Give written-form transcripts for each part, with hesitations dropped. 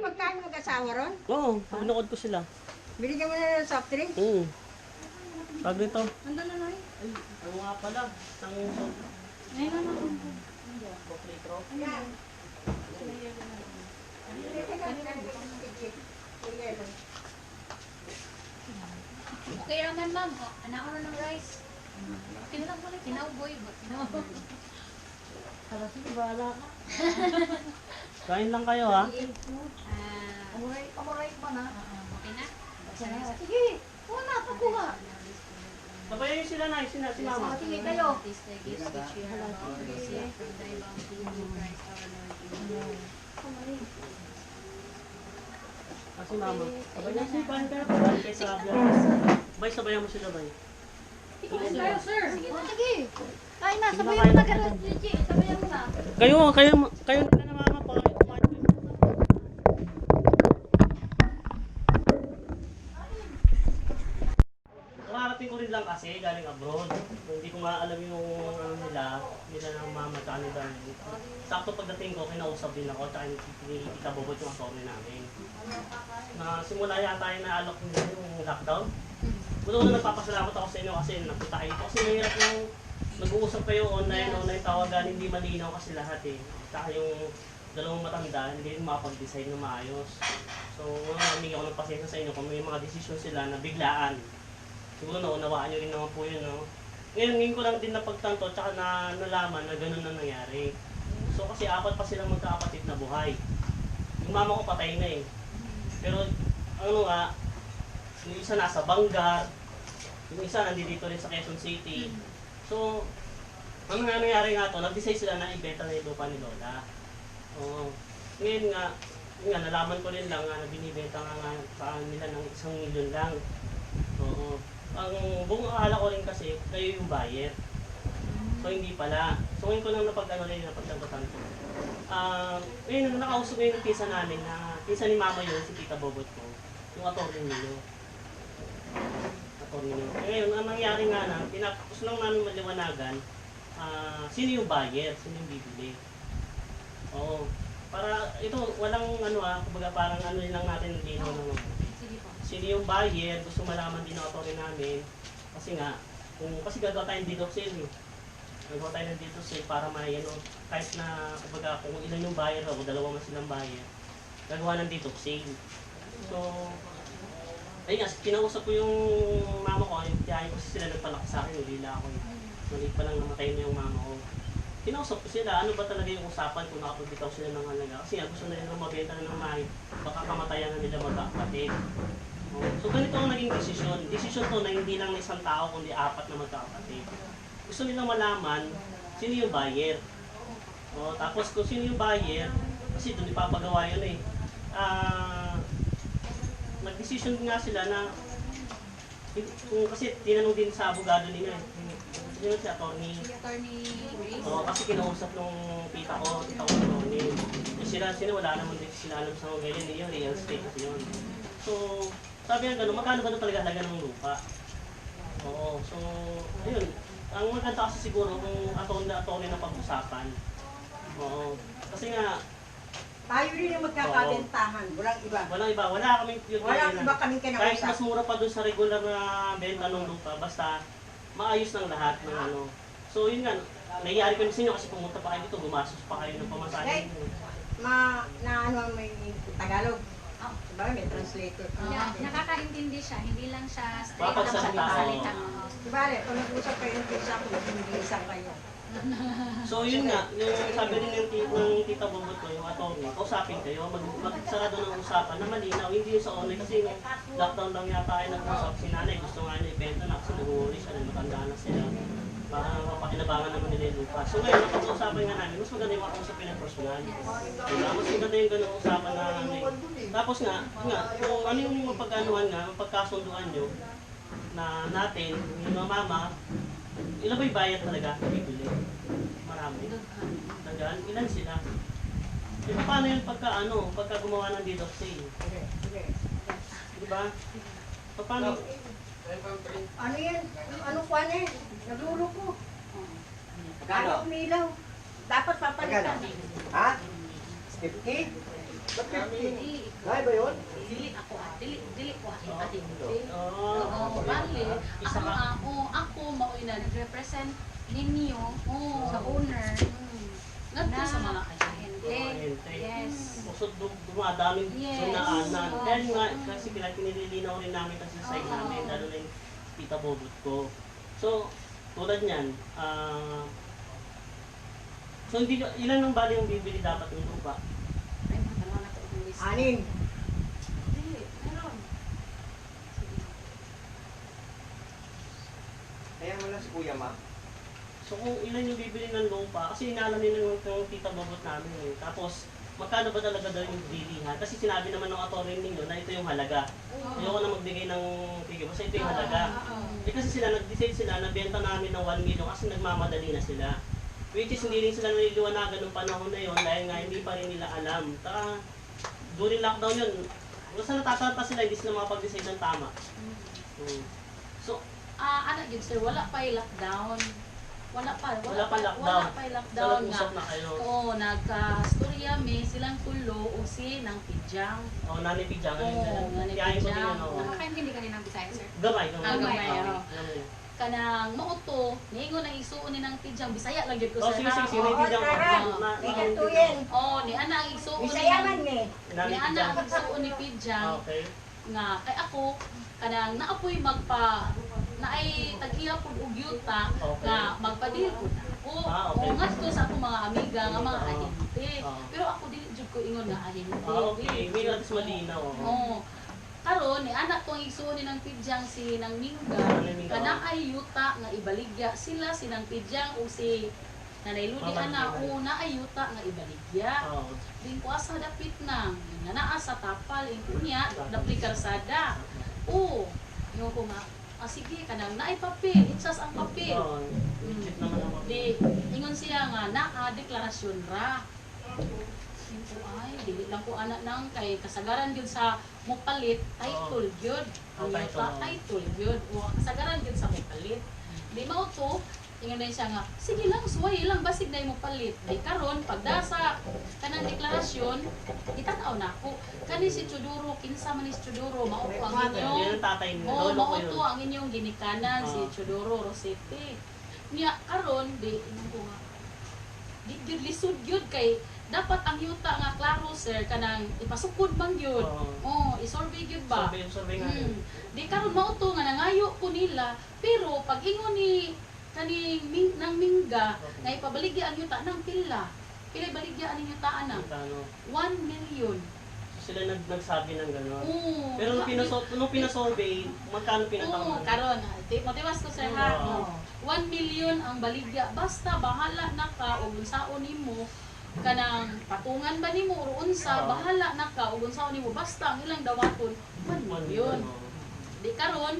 magkain mag-asawa ron? Oo, pinukod ko sila. Binigyan mo na ng soft drink? Oo. Tag dito. Andun na, Noy. Ay, ano nga pala? Isang Ayun na, Noy. litro. Yan. Okay naman, ma'am. Anak ko ng rice. Kinalang mo lang. Kinauboy. Tara, sige, bahala ka. Kain lang kayo ha. Amuray pa na. Okay na? Sige, una, pakuha. Sabayan niyo sila na, si mama. Sige kayo. Si mama. Sabayan niyo sila, kain kayo. Kain kayo sa biyas. Bay, sabayan mo sila, bay. Kayo, sir. Sige. Kain na, Sige na, sabayan kain mo na na. ka. Gigi, sabayan mo na. Kayo nila na mama pa. Nakarating ko rin lang kasi galing abroad. Hindi ko nga alam yung ano nila ng mama at ni Dani. Sakto pagdating ko, kinausap din ako at Tita Bobot yung attorney namin. Na simula yata yung naalok nila yung lockdown. Una nagpapasalamat ako sa inyo kasi napunta kayo. Kasi mahirap yung nag-uusap kayo online tawagan, hindi malinaw kasi lahat eh. Saka yung dalawang matanda, hindi rin makapag-design na maayos. So, humingi ako ng pasensya sa inyo kung may mga desisyon sila na biglaan. Siguro naunawaan nyo rin naman po yun, no? Ngayon ko lang din napagtanto at saka nalaman na ganun na nangyari. So, kasi apat pa silang magkakapatid na buhay. Yung mama ko patay na eh. Pero, ano nga, yung isa nasa Bangar, yung isa nandito rin sa Quezon City. So, ano nga nangyari nga to, nag-decide sila na ibenta na yung lupa ni Lola. Oo. Ngayon nga, nalaman ko rin lang na binibenta nga sa nila ng 1 milyon lang. Oo. Ang buong akala ko rin kasi, kayo yung buyer. So, hindi pala. So, ngayon ko lang napagtanggatan ko. Ngayon, nakausap ngayon yung pisa namin na, pisa ni mama yun, si Tita Bobot ko, yung attorney nyo. Ngayon, ang nangyari nga na, gusto lang namin maliwanagan, sino yung buyer, sino yung bibili. Oo. Para ito, walang kumbaga parang lang natin linaw na sino yung buyer, gusto malaman din ang attorney namin. Kasi nga, kasi gagawa tayo ng deed of sale eh. Gagawa tayo ng deed of sale para kahit na kumbaga kung ilan yung buyer o dalawa man silang buyer, gagawa ng deed of sale. So, ayun nga, kinausap ko yung mama ko, yung tiyahin ko sila nagpalaki sa akin, ulila ako eh. Maliit pa lang namatay na yung mama ko. Kinausap ko sila, ano ba talaga yung usapan kung nakapagbitaw sila ng halaga. Kasi nga, gusto na nila mabenta na ng mahit, baka kamatayan na nila magkakapatid. So ganito ang naging desisyon. Desisyon to na hindi lang isang tao, kundi 4 na magkakapatid. Gusto nilang malaman, sino yung buyer. Tapos kung sino yung buyer, kasi doon ipapagawa yun eh. Nag-decision nga sila na kasi tinanong din sa abogado nila eh. Yun si attorney. Grace. Kasi kinausap nung tita ko attorney. Sila wala naman din sila alam sa mga ganyan, yung real estate kasi yun. So, sabi nga gano'n, magkano ba ito talaga halaga ng lupa? Oo, so, ayun. Ang maganda kasi siguro kung attorney na pag-usapan. Oo, kasi nga, Tayo rin yung magkakabentahan. Walang iba. Wala kaming cute Walang iba kaming kahit kinausap. mas mura pa doon sa regular na benta ng lupa, basta maayos ng lahat ng ano. So yun nga, nangyayari ko sa inyo kasi pumunta pa kayo dito, gumastos pa kayo ng pamasahe. May Tagalog. Diba, may translator. Nakakaintindi siya. Hindi lang siya straight Baka na salita. magsalita. Diba, kung nag-usap kayo ng pizza, kung nag-iisang kayo. So yun nga, yung sabi rin ng tita Bobot ko, yung attorney, kausapin kayo, magsarado ng usapan na malinaw, hindi yung sa online kasi yung lockdown lang yata ay nag-usap si nanay, gusto nga niya ibenta na kasi nag-uuli siya, matanda na sila. Para mapakinabangan naman nila yung lupa. So ngayon, napag-uusapan nga namin, mas maganda yung makausapin ng personal. Diba? Mas maganda yung ganung usapan na namin. Tapos nga, kung ano yung mapag-anuhan nga, mapagkasunduan nyo, na natin, yung mga mama, ilan ba yung bayad talaga? Bibili. Marami. Nandyan, ilan sila? E paano yun pagka gumawa ng deed of sale? Diba? Paano? Ano yan? Ano pa na eh? Naglulok ko. Ayaw umilaw. Dapat papalitan. Ha? 50? Ba't 15? Dili. Ay ba yun? Dili ako dili ko ahente. Oo. Oo, bali. Isa Ako ka. ako maoy nag-represent ninyo sa Oo. owner. Ngadto sa mga ahente. Ahente. Yes. So, dumadaming Yes. sunaanan. Kaya nga, Mm. kasi pinililinaw rin namin kasi sa side Oo. namin, lalo na yung tita bobot ko. So, tulad niyan, so hindi, ilan ang bali yung bibili dapat ng lupa? Ay, matalawa na ko yung list. 6. Dili, meron. Sige. Kaya mo lang si Kuya Ma. So kung ilan yung bibili ng lupa, kasi inaalam nila yung tita bobot namin eh. Tapos, magkano ba talaga daw yung bilihan? Kasi sinabi naman ng attorney ninyo na ito yung halaga. Ayoko na magbigay ng tigil, basta ito yung halaga. Eh kasi sila, nag-decide sila na benta namin ng 1 million kasi nagmamadali na sila. Which is hindi rin sila naliliwanagan ng panahon na yon dahil nga hindi pa rin nila alam. Taka, during lockdown yun, basta natataranta sila, hindi sila makapag-decide ng tama. So, Anak yun sir, wala pa yung lockdown. Wala pa lockdown. yung so lockdown nag-usap nga. na kayo. Oo, nagka-storya mi silang tulo o si nang pijang. O, nanay Pijangan. Oo, nanay Kaya ko din Pijangan. ano. Nakakaintindi ka ng Bisaya, sir? Gamay, Ah, gamay, Oo. oo. Gamay. Kanang mauto, niingon ang isuon ni nang pijang. Bisaya lang gyud ko Oh, sir. sige, ha? sige, sige. Oo, Pijangan. tara. May katuyin. Oo, ni ana ang isuon ni Bisaya man ni. Nanay Ni ana Pijangan. ang isuon ni pijang Okay. nga kay ako kanang naapoy magpa naay tag-iya pud og yuta Okay. nga magpadil pud ako. Okay. O ngadto sa akong mga amiga nga mga Oo. ahente. Oo. Pero ako dili jud ko ingon nga ahente. Okay, may atis malinaw. Oo. Karon ni anak ko ang igsuon ni nang pijang si nang Mingga Nanay Mingga, kana ay yuta nga ibaligya sila si nang pijang o si Nanay Ludi Mama ana Ludi. una ay yuta nga ibaligya. Oo. Din ko asa dapit na nga naa sa tapal ing kunya dapli karsada. Oo. Yung ko nga sige kanang naay papel, itsas ang papel. Oo. Legit naman ako. Di ingon siya nga naa deklarasyon ra. Ito ay dili lang ko anak nang kay kasagaran gyud sa mopalit title gyud. Ang Oh, yuta title. title gyud. O kasagaran gyud sa mopalit. Di mao to ingon din siya nga sige lang suway lang basig na mo palit. Ay karon pagdasa kanang deklarasyon itan-aw nako. Kani si Chuduro kinsa man ni si Chuduro mao ko ang Yan inyong ang tatay niya. Oo, Lolo ko mao yun. to ang inyong ginikanan si Ah. Chudoro Rosete. Niya karon di ingon ko nga di gyud lisod gyud kay dapat ang yuta nga klaro sir kanang ipasukod bang gyud. Oo. Isurvey gyud ba? Survey nga yun. Di karon mao to nga nangayo ko nila pero pag ingon ni kaning nang Mingga nga ipabaligya ang yuta nang pila. Pila baligya ang yuta ana? Magkano? 1 million. Sila nagsabi ng gano'n. Oo. Pero nung pinasurvey, magkano Oo, pinatawag? karon. Matiwas ko sir ha. Oo. 1 million ang baligya. Basta bahala na ka ug unsaon nimo kanang patungan ba nimo or unsa Oo. bahala na ka ug unsaon nimo basta ang ilang dawaton 1 million. Di karon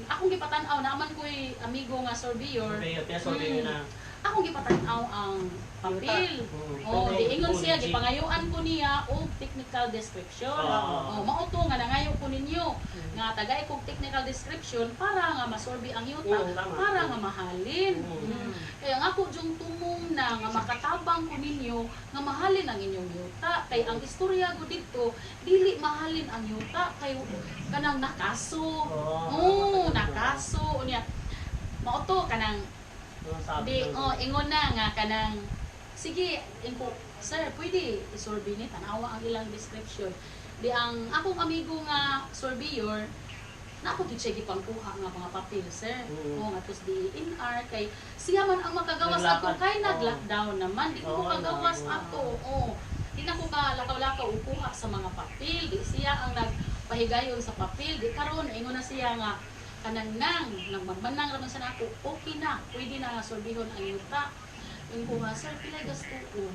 akong gipatan-aw naman ko'y amigo nga surveyor. Survey, pinasurvey nyo na. Akong gipatan-aw ang papel. Oh, Kung diingon siya legit. gipangayuan ko niya og technical description. Ah. Oh, mao to nga nangayo ko ninyo nga tagay kog technical description para nga masurvey ang yuta, Oo, tama. para nga mahalin. Mm. Kaya nga ako jung tumong na nga makatabang ko ninyo nga mahalin ang inyong yuta. Kay ang istorya ko dito dili mahalin ang yuta kay kanang nakaso. Oo. Nakaso niya. Mao to kanang di ingon na nga kanang sige inko sir pwede isurvey ni tanawa ang ilang description di ang akong amigo nga surveyor na ako siya gipangkuha nga mga papel sir o nga tos di NR kay siya man ang makagawas ato Naglakad. kay Oo. nag-lockdown naman di ko Oo, makagawas oo. ato di na ko ka lakaw-lakaw ukuha sa mga papel di siya ang nagpahigayon sa papel di karon ingon na siya nga kanang nang magmanang raman sa nako okay na pwede na nga sorbihon ang yuta yung ko nga sir pila gastuon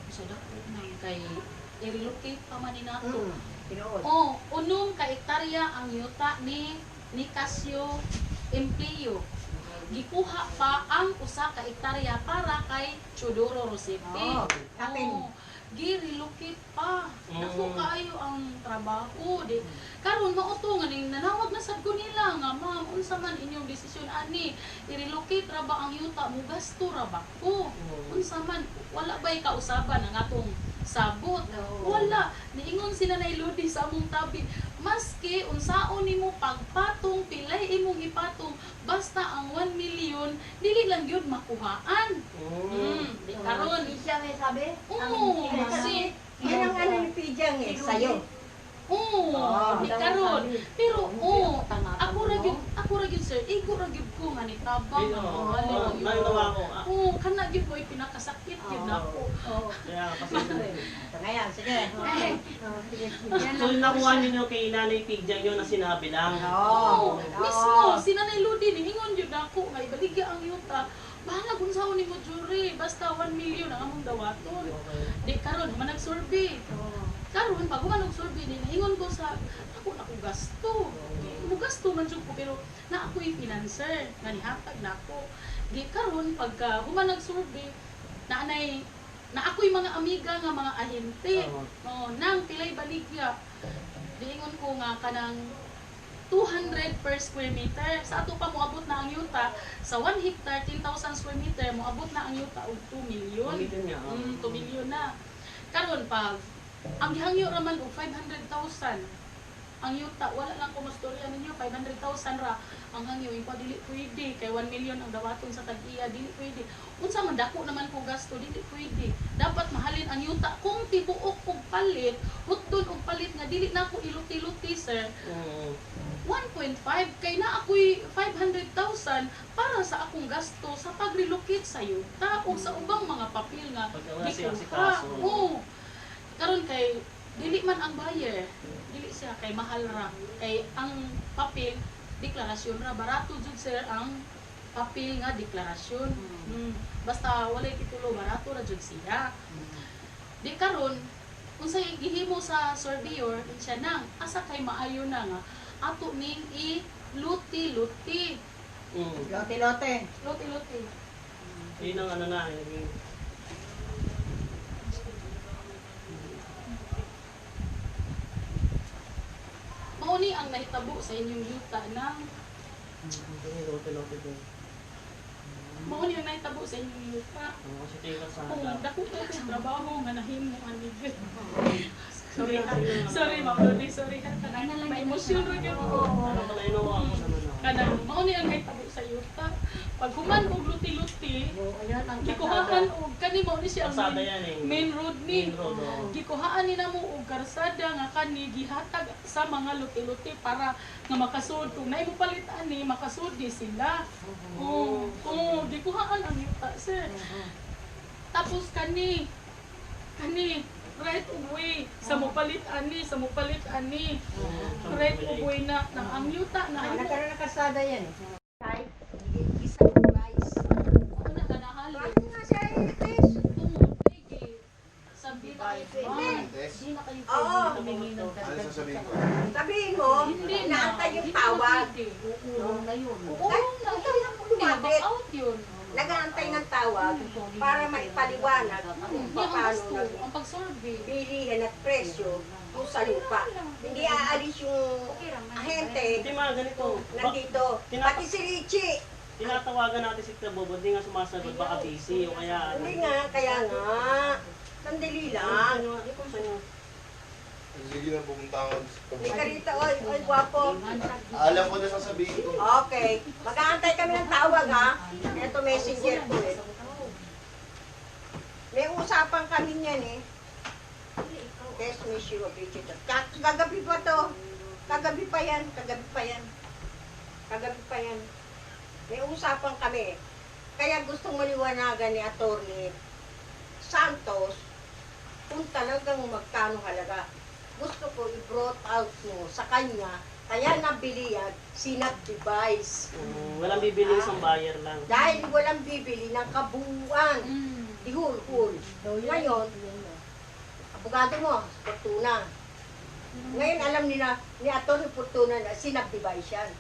sa dako nang kay i-relocate pa man ni nato Tinuod. unong ka hektarya ang yuta ni Casio Empleo gikuha pa ang usa ka hektarya para kay Chudoro Rosete Akin. gi-relocate pa. Dako kaayo ang trabaho. Di karon mao to nga ning nanawag na sad ko nila nga ma'am unsa man inyong desisyon ani i-relocate ra ba ang yuta mo gasto ra ba ko unsa man wala bay kausaban ang atong sabot. Wala, niingon sila na iludi sa among tabi. Maski unsaon nimo pagpatong pilay imong ipatong basta ang 1 million dili lang gyud makuhaan. Di karon. Siya may sabi? Oo, kasi Yan ang ano ni Pijang eh, sa'yo. di karon. Pero ako ra gyud sir, igo ra gyud ko nga ni tabang. Nainawa ko. Kana gyud ko pinakasakit gyud nako. Kaya kasi Ngayon, sige. so yung nakuha ninyo kay Nanay Pigjang yun na sinabi lang. Oo. Mismo, si Nanay Ludi, niingon yun ako, nga ibaligya ang yuta. Bahala kung saan ni mo jury, basta 1 million ang among dawaton. Di karon man nag-survey. Karon pag man nag-survey ni naingon ko sa ako na ko gasto. Mo gasto man jud ko pero na ako'y financer, nga nihatag na ako. Di karon pagka human nag-survey, na ako'y mga amiga nga mga ahente. Nang pilay baligya. Diingon ko nga kanang 200 per square meter. Sa ato pa moabot na ang yuta sa 1 hectare 10,000 square meter moabot na ang yuta og 2 million. 2 million na. Karon pag ang gihangyo raman og 500,000. Ang yuta wala lang ko mastorya ninyo 500,000 ra ang hangyo ipa dili pwede kay 1 million ang dawaton sa tag-iya dili pwede. Unsa man dako naman ko gasto dili pwede. Dapat mahalin ang yuta kung tibuok og palit, hutdon og palit nga dili na ko iluti-luti sir. 1.5 kay na ako'y 500,000 para sa akong gasto sa pag-relocate sa yuta o sa ubang mga papel nga gikuha. Karon kay dili man ang buyer, dili siya kay mahal ra. Kay ang papel deklarasyon ra barato jud sir ang papel nga deklarasyon. Basta walay titulo barato ra jud siya. Di karon unsay gihimo sa surveyor siya nang asa kay maayo na nga ato ning i-luti-luti. Lote-lote. Luti-luti. Yun ang ano na, yung Mauni ang nahitabo sa inyong yuta ng lote-lote din. mauni ang nahitabo sa inyong yuta. Kasi tingin sa Kung dako ko yung trabaho nga nahimo ang ligid. Sorry, Ma'am Lodi, sorry. May emosyon rin yun. Ano pala inuwa ko naman ako. Kanang, mauni ang nahitabo sa yuta. Pag human og luti-luti, gikuhaan og kani mo ni siya ang Kalsada yan eh. main road ni. Main road, oo. Gikuhaan ni namo og karsada nga kani gihatag sa mga luti-luti para nga makasud kung naay mo palitan ni makasud di sila. Gikuhaan ang yuta sir. Tapos kani right away sa mopalit ani right away na ang yuta na Nagkaroon na kasada yan eh. ako na kanahali. Bakit nga siya i-test? Sabi na kayo Hindi na kayo Oo. humingi ng Ano sasabihin ko? Sabihin mo, inaantay yung tawag. Uurong na yun. Lumapit. Out yun. Nag-aantay ng tawag para maipaliwanag kung paano Ang pag-survey. bilihan at presyo kung sa lupa. Hindi aalis yung ahente Hindi mga ganito. nandito. Pati si Richie. Tinatawagan natin si Tita Bobo, hindi nga sumasagot, baka busy o kaya... Hindi nga, kaya nga. Sandali lang. Sige na, pumunta ako sa Hindi ka rito, oy, gwapo. Alam ko na sasabihin ko. Okay. Mag-aantay kami ng tawag, ha? Ito, messenger ko eh. May usapan kami niyan eh. Test issue of Richard. Kagabi pa to. Kagabi pa yan. May usapan kami. Kaya gustong maliwanagan ni Atty. Santos kung talagang magkano halaga. Gusto ko i-brought out mo sa kanya. Kaya nabili yan, sinag-device. Walang bibili isang buyer lang. Dahil walang bibili ng kabuuan. Ihul-hul. Ngayon, abogado mo, Fortuna. Ngayon alam nila, ni Atty. Fortuna na sinag-device yan.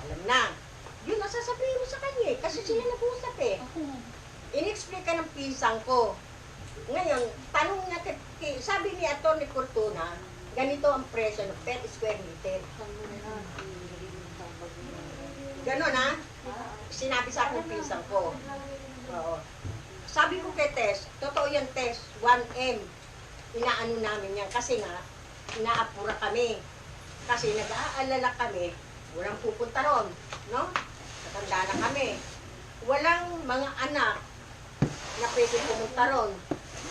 Alam na. Yun ang sasabihin mo sa kanya eh, kasi sila nag-usap eh. In-explain ka ng pisang ko. Ngayon, tanong niya, sabi ni Atty. Fortuna, ganito ang presyo ng per square meter. Ganon ha? Sinabi sa akin ng pisang ko. Oo. sabi ko kay Tess, totoo yan Tess, 1M. Inaano namin yan kasi nga, inaapura kami. Kasi nag-aalala kami, walang pupunta ron, no? Natanda na kami. Walang mga anak na pwede pumunta ron.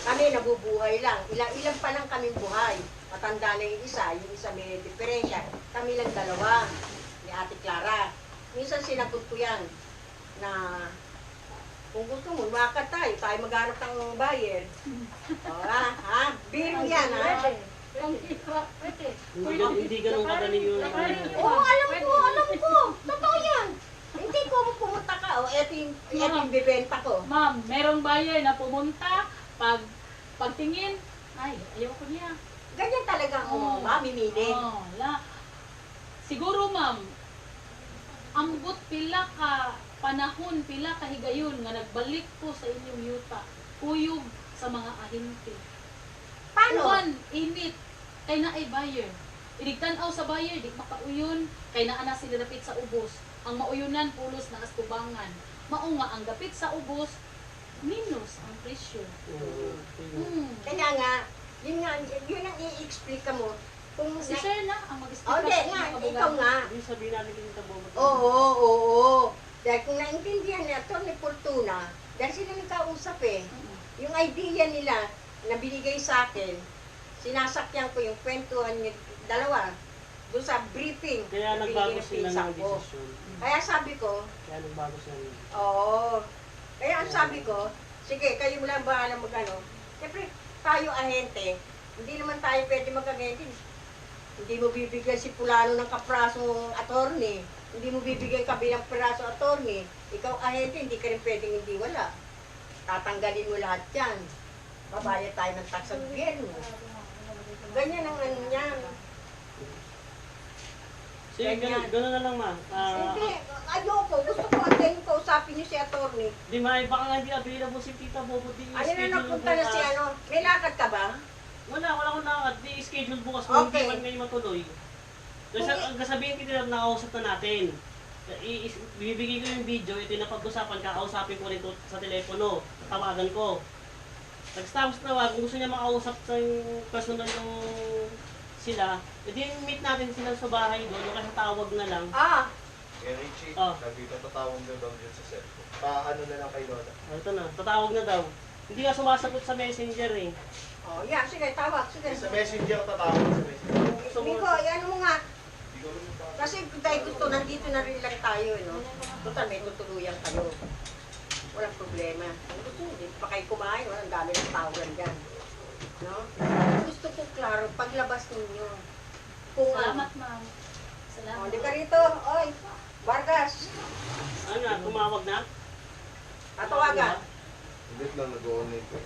Kami nabubuhay lang. Ilang pa lang kami buhay. Matanda na yung isa may diferensya. Kami lang dalawa, ni Ate Clara. Minsan sinagot ko yan, na kung gusto mo, lumakad tayo maghanap ng buyer. O, ha? Biro yan, ha? Hindi ganun kadali yung... Oo, alam ko. Totoo yan. Hindi ko pumunta ka. O, eto yung bibenta ko. Ma'am, merong buyer na pumunta, pagtingin, ay, ayoko niya. Ganyan talaga ako, mamimili. Oh, wala. Siguro, ma'am, ambot pila ka panahon, pila ka higayon nga nagbalik ko sa inyong yuta. Kuyog sa mga ahente. Paano? Uwan, init, kay na ay buyer. Idigtanaw sa buyer, di makauyon, kay naa na sila dapit sa ubos. Ang mauyunan, pulos na astubangan. Maunga, ang dapit sa ubos, minus ang presyo. Kaya nga, yun ang i-explica mo. Kung Si Sir na ang Oh, hindi nga, ikaw nga. Hindi sabihin natin yung tabobot. Oo. Dahil kung naintindihan niya, ito ni Fortuna, dahil sila nagkausap eh. Yung idea nila na binigay sa akin, sinasakyan ko yung kwentuhan niya, dalawa, doon sa briefing. Kaya na nagbago binigay sila pinsa ng ko. desisyon. Kaya sabi ko, Kaya nagbago sila ng oo. Kaya ang sabi ko, sige, kayo mo lang bahala mag-ano. Siyempre, tayo ahente, hindi naman tayo pwede mag-ahente. Hindi mo bibigyan si Pulano ng kaprasong attorney. Hindi mo bibigyan kabilang piraso attorney. Ikaw ahente, hindi ka rin pwedeng hindi wala. Tatanggalin mo lahat yan. Babayad tayo ng tax sa gobyerno. Ganyan ang ano niyan. Sige, gano'n na lang ma. Hindi, ayoko. Gusto ko antayin kausapin niyo si attorney. Di ma, baka nga hindi available si Tita Bobo. Di Ayun na schedule napunta na si ano. May lakad ka ba? Wala akong nakakad. Di schedule bukas kung Okay. hindi man ngayon matuloy. Kasi ang sabihin kita na nakausap na natin. Bibigay ko yung video, ito yung napag-usapan, kakausapin ko rin to sa telepono. Tawagan ko. Tapos tawag, kung gusto niya makausap sa yung personal yung sila, edi meet natin sila sa bahay doon, kasi tawag na lang. Kaya Richie, Oh. sabi ko, tatawag na daw dyan sa cellphone. Paano na lang kay Lola? Ito na, tatawag na daw. Hindi ka sumasagot sa messenger eh. Oh, yeah, sige, tawag. Sige. Sa messenger, tatawag sa messenger. Miko, ano mo nga. Hindi ko rin pa. Kasi dahil gusto, nandito na rin lang tayo, no? Total, may tutuluyan kayo. Walang problema. Kung gusto, hindi pa kayo kumain, walang dami ng tawagan dyan. No? Gusto ko, klaro, paglabas ninyo. Kung Salamat, ma'am. Oh, Salamat. di ka rito. Oy, Vargas. Ano na, tumawag na? Tatawagan. Hindi lang, nag-online ko.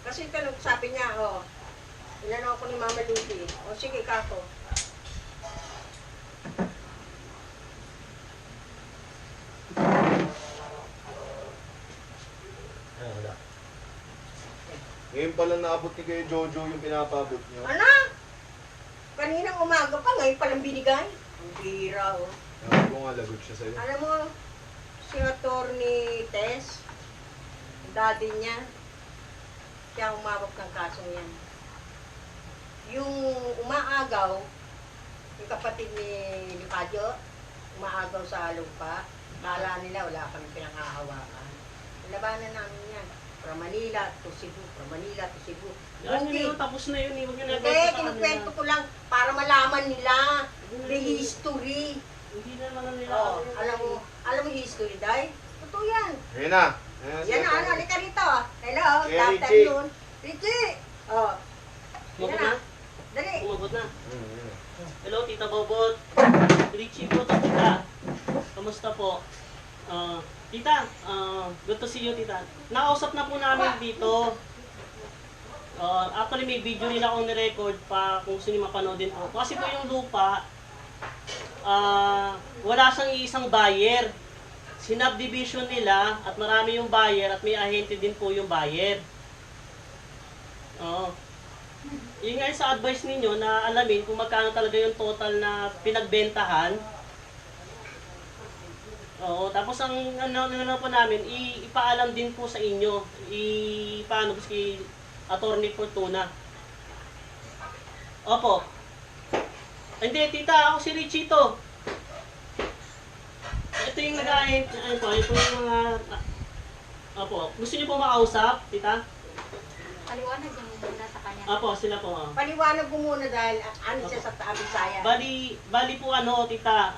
Kasi ito, sabi niya, oh, inano ako ni Mama Lucy. O sige, kako. Wala. Ngayon pala naabot ni kayo Jojo yung pinapabot niyo. Ano? Kaninang umaga pa, ngayon palang binigay. Ang bira, oh. Sabi ko nga, lagot siya sa'yo. Alam mo, si Atty. Tess, daddy niya, siya umawak ng kasong yan. Yung umaagaw, yung kapatid ni Licadio, umaagaw sa lupa, kala nila wala kami pinanghahawakan. Labanan namin yan. From Manila to Cebu, from Manila to Cebu. Yan Okay. yun, tapos na yun. Huwag nyo Hindi, kinukwento ko lang para malaman nila the history. Hindi na naman nila. Oh, alam mo history, Day? Totoo yan. Ngayon na. Yan na, ano, halika rito. Hello, Kaya good Richie. afternoon. Richie! Oh, Sumagot yan na? na. Dali. Sumagot na. Hello, Tita Bobot. Richie po to, Tita. Kamusta po? Tita, good to see you, Tita. Nakausap na po namin dito. Actually, may video rin akong nirecord pa kung gusto niyo mapanoodin po. Kasi po yung lupa, wala siyang isang buyer. Sinubdivision nila at marami yung buyer at may ahente din po yung buyer. Oo. Yun nga yung sa advice ninyo na alamin kung magkano talaga yung total na pinagbentahan. Oo, tapos ang ano po namin, ipaalam din po sa inyo. Paano po si Attorney Fortuna. Opo. Hindi, tita, ako si Richito. Ito yung nag-ahit. Ano po, ito yung mga... Opo. Gusto niyo po makausap, tita? Paliwanag yung muna sa kanya. Opo, sila po. Paliwanag mo muna dahil ano siya sa Bisaya. Bali po ano, tita,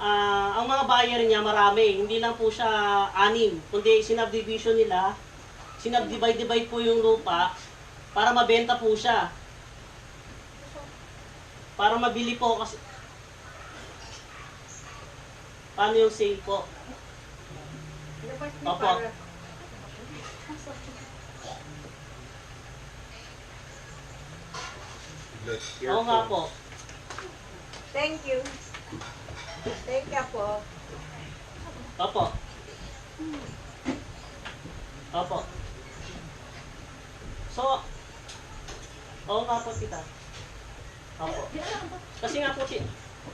ang mga buyer niya marami. Hindi lang po siya 6, kundi sinubdivision nila. Sinubdivide po yung lupa para mabenta po siya. Para mabili po kasi... Paano yung sale po? Opo. Oo nga po. Thank you. Thank you po. Opo. Opo. So, oo nga po, tita. Opo. Kasi nga po,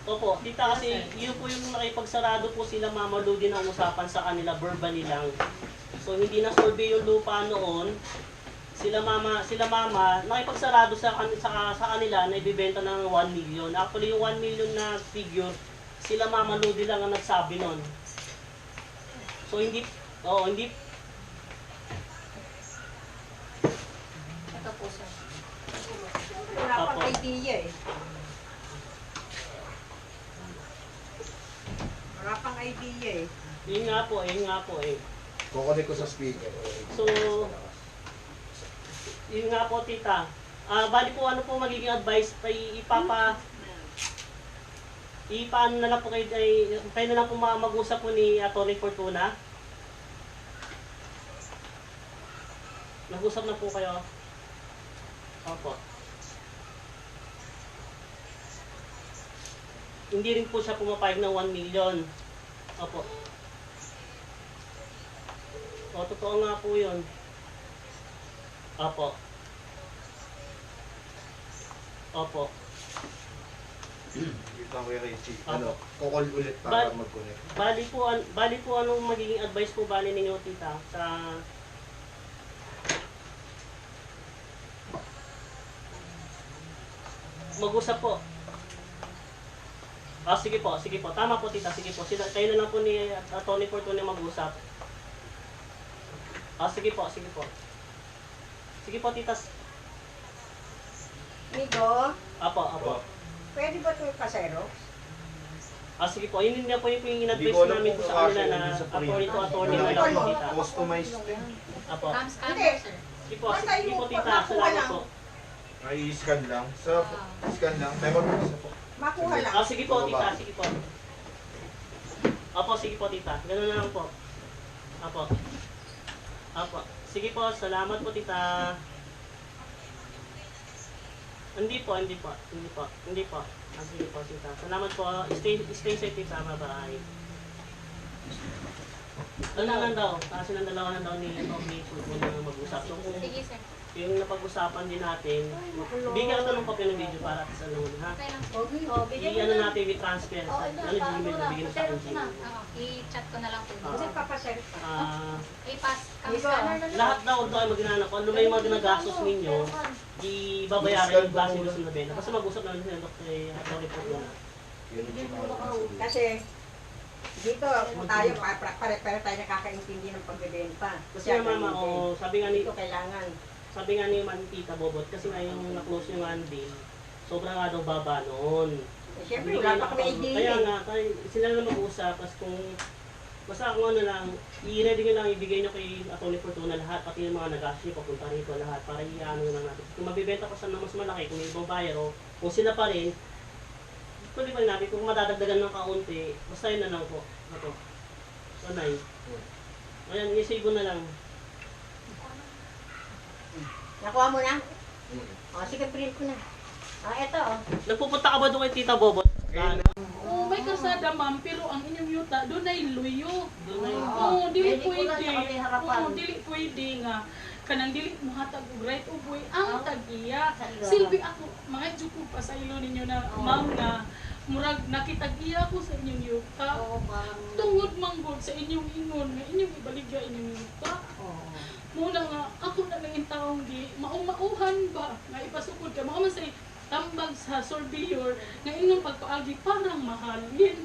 opo, tita, kasi yun po yung nakipagsarado po sila Mama Lou din ang usapan sa kanila, verbally lang. So, hindi na survey yung lupa noon. Sila mama, nakipagsarado sa kanila na ibibenta ng 1 million. Actually, yung 1 million na figure, sila Mama Ludi lang ang nagsabi nun. So, hindi. Ito po sir. Wala pang Opo. idea eh. Wala pang idea eh. Yun nga po eh. Kukunin ko sa speaker. So, yun nga po, tita. Bali po, ano po magiging advice? Ipaano na lang po kayo na lang po mag-usap po ni Atty. Fortuna. Nag-usap na po kayo. Opo. Hindi rin po siya pumapayag ng 1 million. Opo. O, totoo nga po yun. Opo. Opo. Wait lang, Kuya Richie. Opo. Kukul ulit para Ba- mag-connect. Bali po anong magiging advice po bali ninyo, tita, sa mag-usap po. Sige po. Tama po, tita. Sige po. Kayo na lang po ni Atty. Fortuna mag-usap. Sige po. Sige po, tita. Migo, Opo. pwede ba ito yung kasero? Sige po. Yun nga po yung Hindi in-advise ko alam namin kung po sa kanila kasya na yun sa attorney to attorney Ano na ba lang po, yun? tita. Customized din. Opo. Cam Hindi. scanner sir. Sige po, Basta sige po, yung tita. makuha Salamat lang. po. Ay, scan lang. Sa scan lang. Meron po isa po. Makuha lang. Sige po, tita. Sige po. Opo, sige po, tita. Ganun na lang po. Opo. Sige po, salamat po, tita. Hindi po. Sige po, tita. Salamat po. Stay safe, tita. Bye-bye. Ano lang daw? Kasi ng dalawa na daw ni Fortuna na mag-usap. So, kung Sige sir. yung napag-usapan din natin, bigyan ka ng copy ng video para sa ano, ha? Okay lang. I-ano natin, i-transfer sa Gmail, bigyan sa akin Gmail. I-chat ko na lang po. Kasi papasero ka. I-pass cam Migo. scanner. Lahat daw ay maginana ko. Ano may mga ginagastos ninyo, ibabayaran yung klase gusto na benta. Kasi mag-usap namin sila kay Atty. Fortuna. Yun yung pinaka- Kasi dito tayo, pare-pare tayo nakakaintindi ng pagbebenta. Kasi nga mama, sabi nga Dito kailangan. ni Tita Bobot, kasi nga yung na-close yung one deal, sobrang nga daw baba noon. Siyempre, Hindi wala kayo pa kami nakapag- idea. Kaya nga, sila na mag-usap, tapos kung basta kung ano lang, i-ready nyo lang, ibigay nyo kay Atty. Fortuna lahat, pati yung mga nag-ask nyo, papunta rito lahat, para i-ano lang natin. Kung mabibenta ko sa mas malaki, kung may ibang buyer, o kung sila pa rin, pwede pa rin natin, kung madadagdagan ng kaunti, basta yun na lang po. Ito. Sanay. Ayan, i-save mo na lang. Nakuha mo na? Mm. Sige, print ko na. Eto. Nagpupunta ka ba doon kay Tita Bobot? Oh, may kasada ma'am, pero ang inyong yuta, doon ay luyo. Doon na yun. Oo, dili Pwede ko pwede. na sa kami harapan. Oo, dili pwede nga. Kanang dili mo hatag og right o boy ang tagiya. Silbi ako, mga juko pa sa ilo ninyo na ma'am nga murag nakitag-iya ko sa inyong yuta. Oo, parang... Tungod manggod sa inyong ingon nga inyong ibaligya inyong yuta. Oo. Muna nga ako na lang taong di maumauhan ba nga ipasukod ka mao man say tambag sa surveyor nga inyong pagpaagi parang mahalin.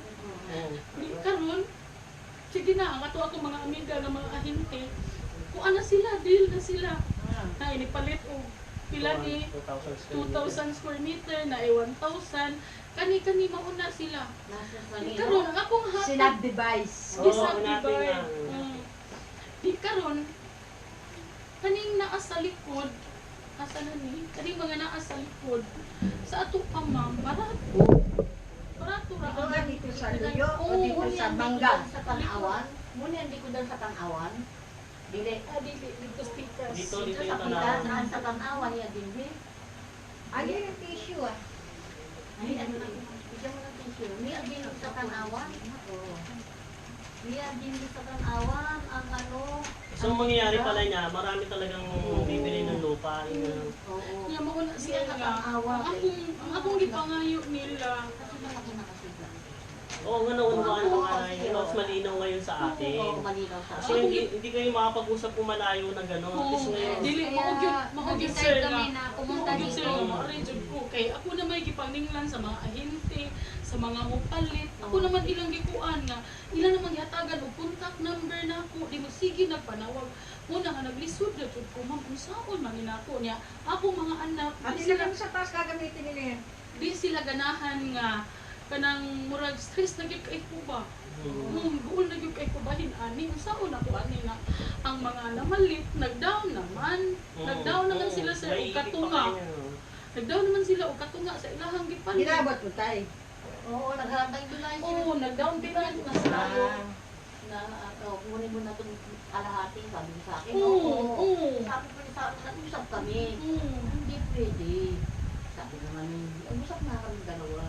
Oo. Di karon sige na ang ato ako mga amiga nga mga ahente kung ana sila deal na sila na inipalit og pila ni 2,000 square meter na 1,000 kani mauna sila. Di karon ang akong hatag Sinab-device. Oo, gisabdivide. natin Di karon kaning naa sa likod asa na ni kaning mga naa sa likod sa ato pa ma'am barato ra Ito ang nga dito sa Luyo o Oo, dito yan, sa dito Mangga. Sa Tanawan? Muna hindi ko doon sa Tanawan. Dili. dito speakers. Dito Dito yung sa Tanawan. Pilar, saan sa Tanawan yan din. Ano yung tissue ah? Ay, ano na, bigyan mo ng tissue. Niya din sa Tanawan. Oo. Niya din sa Tanawan, ang ano. So, ang mangyayari pala niya, marami talagang bibili ng lupa. Oo. Kaya mauna sila Niya sa nga Tanawan. ang akong gipangayo nila Kasi malaki na kasi dyan. Oo nga, naunawaan ko nga. Mas malinaw ngayon sa Oo, atin. malinaw sa Kasi hindi kayo makapag-usap kung malayo na gano'n. Oo, Kasi ngayon, dili Kaya mahugid nag-decide sir kami na na pumunta mahugid sir dito. nga ma-arrange ko kay ako na may gipaninglan sa mga ahente sa mga mupalit ako naman ilang gikuan nga ila naman gihatagan og contact number nako di mo sige nagpanawag muna nga naglisod na jud ko ma'am unsaon man nako niya ako mga anak At di sila sila, sa taas gagamitin nila yan. di sila ganahan nga kanang murag stress na gyud kay ko ba buol na gyud kay ko bahin ani unsaon ako ani nga ang mga namalit nagdown naman nagdown naman sila sir og katunga nagdown naman sila og katunga sa ilahang gipalit Ginabot mo tayo. Oo, naghantay doon lang oo nagdown payment na sila na kunin mo na itong kalahati, sabi mo sa akin. oo Sabi ko sa akin, nag-usap kami. oo Hindi pwede. Sabi naman, nag-usap na kami dalawa.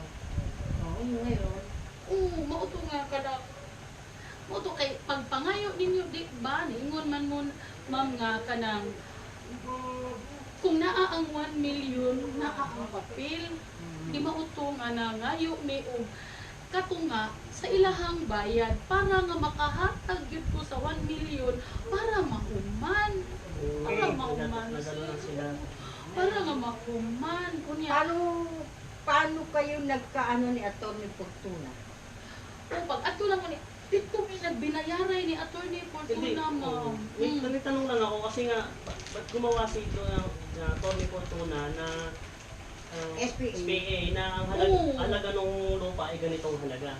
Oo, yun ngayon. oo mauto nga kada mauto kay pagpangayo ninyo di ba niingon man mo ma'am nga kanang kung naa ang 1 million naa ang papel di mauto nga nangayo ni og katunga sa ilahang bayad para nga makahatag gyud ko sa 1 million para mahuman para mahuman sila. para nga mahuman kunya Paano kayo nagkaano ni Atty. Fortuna? o pag ato lang ni dito may nagbinayaray ni Atty. Fortuna ma'am May tanong lang ako kasi nga, ba't gumawa si ito na Tony Fortuna na SPA na ang Oo. halaga ng lupa ay ganitong halaga?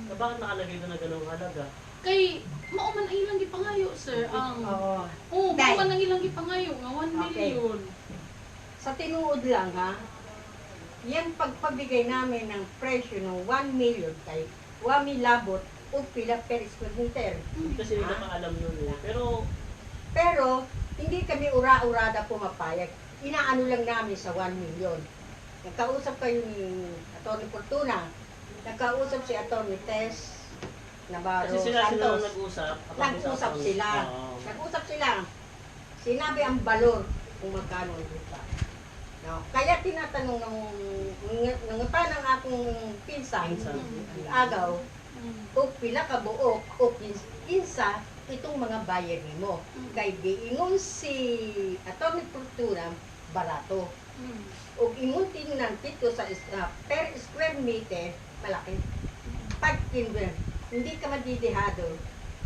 Na bakit nakalagay doon na ganong halaga? kay mao man ang ilang gipangayo sir ang Oo. mao Dai. man ang ilang gipangayo nga 1 Okay. million Sa tinuod lang ha, yan pagpabigay namin ng presyo ng 1 million kay Wami Labot o pila per square meter. Hindi kasi nila pa alam nun eh. Pero, Hindi kami ura-urada pumapayag. Inaano lang namin sa 1 million. Nagkausap kayo ni Atty. Fortuna. Nagkausap si Atty. Tess Navarro kasi sila Santos. nag-usap. Nag-usap sila. Oo. Nag-usap sila. Sinabi ang balor kung magkano ang lupa. No? Kaya tinatanong ng ng akong pinsan, Pinsan. agaw, o pila ka buok o kinsa itong mga buyer mo. Kay giingon si Atty. Fortuna barato. O ingon tingnan dito sa per square meter malaki. Pag hindi ka madidihado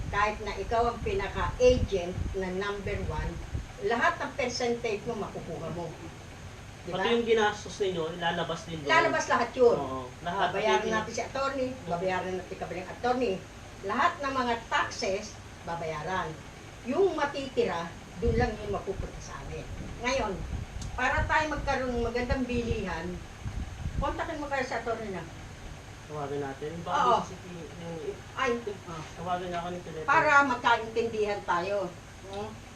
kahit na ikaw ang pinaka-agent na number 1, lahat ng percentage mo makukuha mo. Diba? Pati yung ginastos ninyo, ilalabas din doon. Lalabas lahat yun. Oo. Lahat. Babayaran natin si attorney, babayaran natin kabilang attorney. Lahat ng mga taxes, babayaran. Yung matitira, doon lang yung mapupunta sa amin. Ngayon, para tayo magkaroon ng magandang bilihan, kontakin mo kayo sa attorney na. Tawagan natin. Oo. Ay, Tawagan niya ako ng telepono. para magkaintindihan tayo.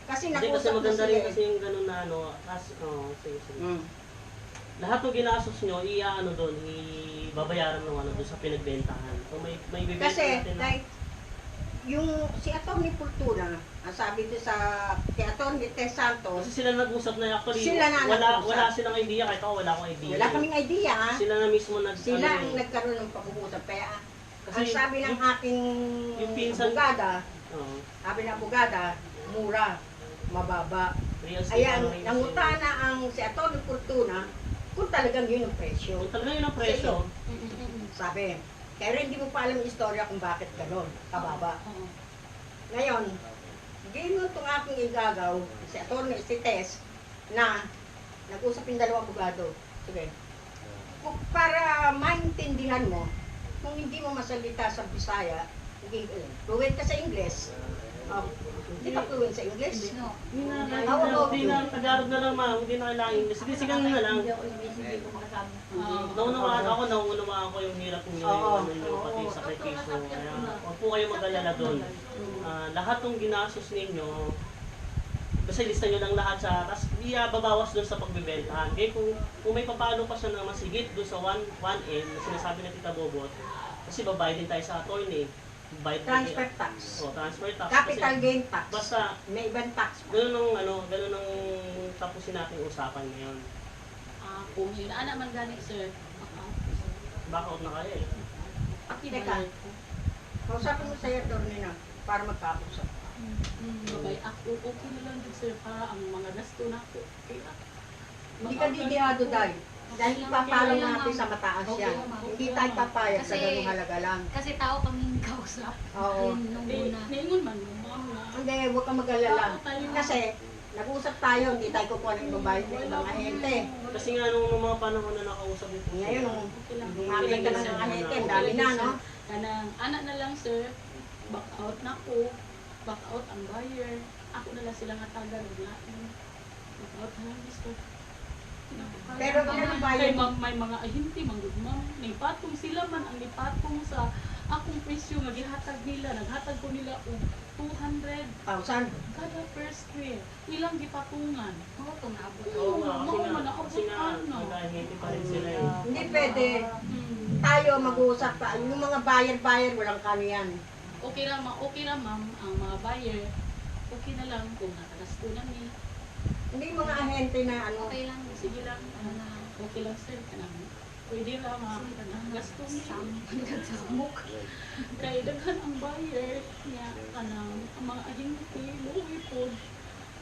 Kasi Hindi kasi nakusap na maganda sila rin eh. kasi yung ganun na ano. Sige. Mm. Lahat ng ginastos nyo, ibabayaran ng ano doon sa pinagbentahan. So may bibenta Kasi, natin na. like, yung si Atty. Fortuna, ang sabi ko sa kay Atty. Tess Santos, Kasi sila nag-usap na actually. Sila na nag-usap. wala silang idea, kahit ako wala akong idea. wala kaming idea ha. Sila na mismo Sila ang ano eh. nagkaroon ng pag-uusap. Kaya Kasi ang sabi ng aking yung pinsan- abogada, Oo. sabi ng abogada, mura, mababa. Real estate Ayan, ano rin kasi. nangutana ang si Atty. Fortuna kung talagang yun ang presyo. Kung talaga yun ang presyo, Sabi, kaya rin hindi mo pa alam yung istorya kung bakit ganon, kababa. Oo. Ngayon, gano'n itong aking igagaw, si Tess, na nag-usap yung dalawang abogado. Sige. Para maintindihan mo, kung hindi mo masalita sa Bisaya, fluent ka sa English. Hindi ka fluent sa English? No. hindi na Tagalog na lang ma'am, hindi na kailangan English. Sige, sige na lang. Naunawaan ko yung hirap niyo, Oo. yung ano nyo, pati sa sakripisyo. Kaya huwag po kayo mag-alala doon. Lahat ng ginastos ninyo, basta lista nyo lang lahat sa, tapos babawas doon sa pagbibentahan. Kaya kung may papalo pa siya na masigit doon sa 1M na sinasabi na Tita Bobot, kasi babayad din tayo sa attorney. Transfer tax. Transfer tax. Capital Kasi gain tax. basta May ibang tax. ganun ang tapusin natin usapan ngayon. Kung hinaan man gani, sir. Back out na kayo eh. Teka, kausapin mo sa'yo, attorney na, para magkausap. Babay, ako okay na lang din, sir, para ang mga gasto na ako. Okay na. Hindi ka didihado dahil. Dahil ipapalo natin sa mataas yan. Hindi tayo papayag sa Kasi- ganung halaga lang. Kasi tao kaming kausap. Oo. Yun nung Eh, una. naingon man, mga Hindi, huwag kang mag-alala. Kasi, nag-usap tayo, hindi tayo kukuha ng babayad ng ibang ahente. Kasi nga nung mga panahon na nakausap dito. Ngayon, okay lang. Umamit ka na ng ahente, ang dami na, no? Kanang anak na lang, sir. Back out na ko. Back out ang buyer. Ako na lang sila nga taga ng lain. Back out na lang, sir. Pero Kay ang bayad mo, may mga ahinti, manggod ma'am. Nipatong sila man ang nipatong sa akong presyo nga gihatag nila. Naghatag ko nila og 200 1,000. kada per square. Ilang gipatungan. Oo, tumabot. Oo nga, kasi Oo, nga, kasi nga, ano. nagahihiti pa rin sila eh. Hindi pwede. Tayo mag-uusap pa. Yung mga buyer, walang kano yan. Okay lang ma'am, ang mga buyer, okay na lang kung nakagastunan ni. Hindi yung mga ahente na ano. Okay lang. Sige lang, okay lang sir, kanang pwede lang ma'am, kanang gasto niya. Nagsamok. Kaya daghan ang buyer niya, kanang ang mga ahinti, luwi po.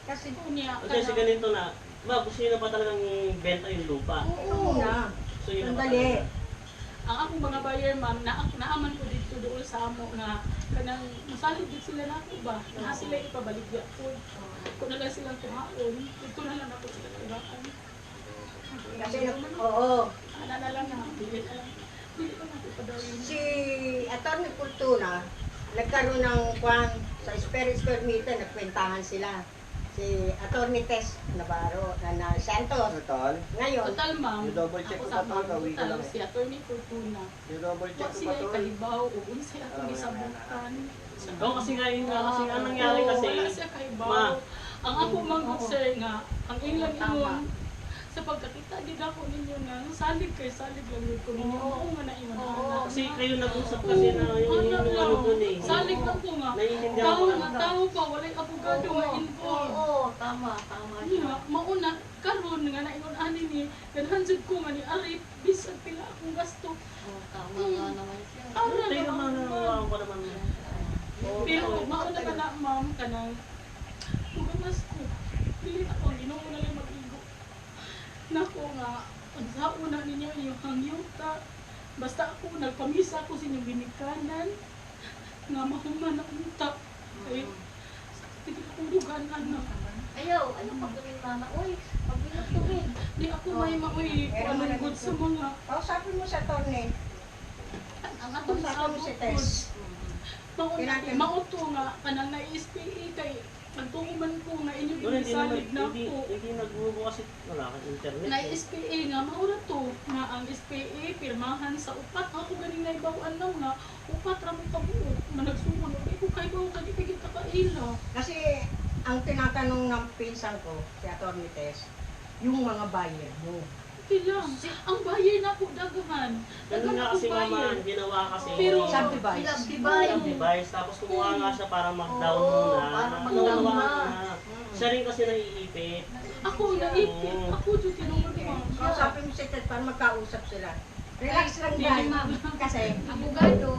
Kasi, Niya, Kasi ganito na, gusto nyo na pa talagang benta yung lupa. oo na. So yun na ba Sandali. talaga? ang akong mga buyer ma'am, naaman ko dito doon sa amo nga, kanang masalig din sila na ako ba? Na sila ipabaligya po. Kung na lang silang kumaon, ito na lang ako sila kailangan. Kasi, oo. Ana na lang na, dili na lang. Dili pa natin padawin. Si Atty. Fortuna, nagkaroon ng kwan sa square meter, nagkwentahan sila. Si Atty. Tess Navarro, na Santos. Total. Ngayon, Total ma'am, You double check ako ko sa pa to, gawin ko total, lang eh. si Atty. Fortuna. You double check Wa ko siya pa to. kahibaw, o unsay atong gisabutan. Oo, kasi nga yun nga, kasi ang nangyari kasi, Wala siya kahibaw. ma, Ang ako mga sir nga, ang ilang ingon, sa pagkakita din ako ninyo nga, salig lang yun ko ninyo. Oo nga na ingon. Ana. kasi kayo nag-usap kasi na yung ano dun eh. Salig lang ko nga. Naiintindihan ko Tao na. nga, tao pa, walay abogado nga involved. Oo, tama siya. Nga, mauna, karon nga naingon ani ni, ganhan jud ko nga ni Arip, bisag pila akong gasto. Oo, tama nga naman siya. Ara Tayo lang naman, ako, ma'am. nawawang ko naman. Pero mauna ka na, ma'am, kanang tugamas ko. Pili ako, ginoo na lang mag-igo. Nako nga, ang sa una ninyo yung hangyuta. Basta ako, nagpamisa ko sa inyong binikanan. Nga mahuman na unta. Ay, hindi ako dugan, anak. Ayaw, ano pa gawin mama? Uy, pagbinutuhin. Di ako may maui, anong good sa mga, kausapin mo sa Atty. ang atong Kausapin mo si Tess. Mauto nga, kanang na-SPA kay, nagtukuman ko nga inyo Doon, binisalig na hindi ko. nagbubo kasi wala kang internet. Na SPA nga, maura to, nga ang SPA, pirmahan sa upat. Ako galing na ibawaan lang nga, upat ramo kabuot. Managsuman, hindi ko kayo bawa kagipigit kakaila. Kasi, ang tinatanong ng pinsan ko, si Atty. Tess, yung mga buyer mo. Okay lang. Ang bayan na ako dagahan. yan. Ganun nga kasi mama, ginawa kasi. Pero- Subdivide. Device, tapos kumuha nga siya para mag-down Oo, muna. para mag-down Naunawaan na. Siya rin kasi naiipit. Ako, naipit. Ako, dyan tinunod ni ma'am. Kausapin mo si Ted para magkausap sila. Relax lang dahil. Kasi, Abogado.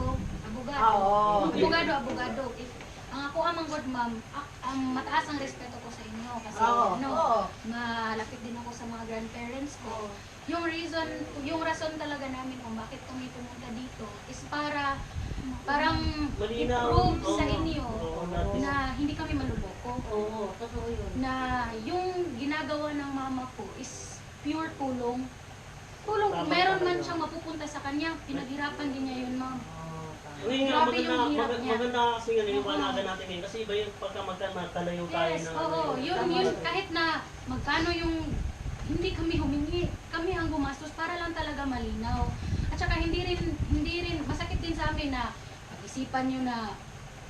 oo. Abogado. Ang ako amang good ma'am, ang mataas ang respeto ko sa inyo kasi Oo. Oo. malapit din ako sa mga grandparents ko. Yung rason talaga namin kung bakit kami pumunta dito is parang Malinaw. i-prove sa Oo. inyo Oo, na hindi kami manluloko. Oo, totoo yun. Na yung ginagawa ng mama ko is pure tulong. Tama Meron man talaga. siyang mapupunta sa kanya, pinaghirapan din niya yun, ma'am. Ngayon nga, Grabe yung hirap niya. maganda kasi nga niliwanagan natin ngayon. Kasi iba yung pagka magkalayo tayo Yes, ng oo. Yun, kahit na magkano yung hindi kami humingi, kami ang gumastos para lang talaga malinaw. At saka hindi rin, masakit din sa amin na pag-isipan nyo na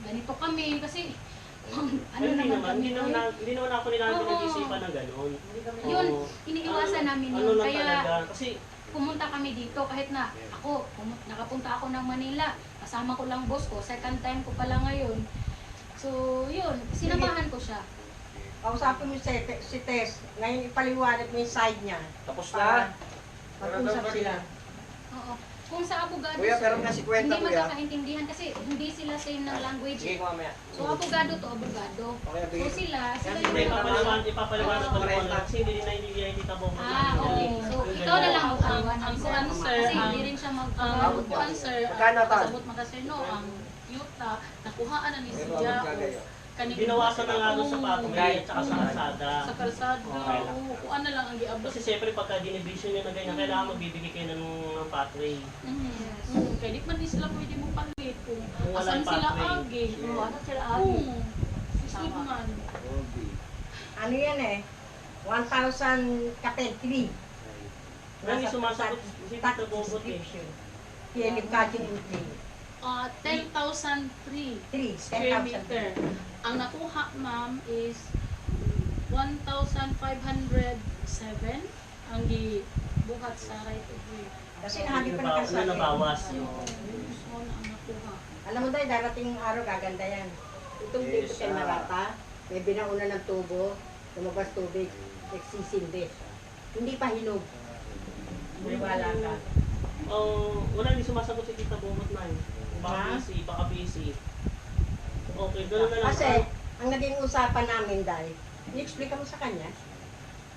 ganito kami kasi hindi naman ako nila Oo. pinag-isipan ng gano'n. Yun, Oo. iniiwasan namin Ano yun. lang Kaya talaga. Kasi pumunta kami dito kahit na ako, nakapunta ako ng Manila. Kasama ko lang boss ko, second time ko pala ngayon. So, yun, sinamahan ko siya. Kausapin mo si Tess. Ngayon ipaliwanag mo yung side niya. Tapos Para na. mag-usap sila. Oo. Kung sa abogado, Kuya, sir, pero kasi kwenta, hindi kuya. magkakaintindihan kasi hindi sila same ng language. Sige ko mamaya. So, abogado to abogado. Okay, So, bigay. sila hindi, yung... ipapaliwanag ko Oo. lang kasi hindi din naiintindihan yung tita Bobo. Okay. So, ikaw na lang ang paliwanag, Ang sir. kuan, sir, Kasi ang- hindi rin siya Ang magpapagod. kuan, sir, Magkano, Tan? kasabot mga sir, no, ang yuta, nakuhaan na ni Pero siya. magkagayo. Binawasan na nga doon sa pathway at saka sa kalsada. Sa kalsada, Okay. oo, kuan na lang ang giabot. Kasi siyempre pagka dinivision nyo na ganyan, kailangan magbibigay kayo ng pathway. Kaya di man din sila pwede mo palit kung Kung walang asan sila pathway. agi. Oo, ano sila agi? Isip man. Ano yan eh? 1,000 kapel 3. Ngayon yung sumasagot si Tita Bobot eh. Kaya Kajing Uti. 10,003 3. square 10,000. meter. Ang nakuha, ma'am, is 1,507 ang gibuhat sa right of way. Kasi nahagi pa ng Ano kalsada. nabawas. Small na ang nakuha. Alam mo dahil darating yung araw, gaganda yan. Itong dito kay Marata, may binauna ng tubo, lumabas tubig, nagsisindi. Hindi pa hinog. Maniwala ka. Wala, hindi sumasagot si Tita Bobot na eh. Baka Ha? busy, baka busy. Okay, gano'n na lang. Kasi, ang naging usapan namin dahil, i-explain mo sa kanya.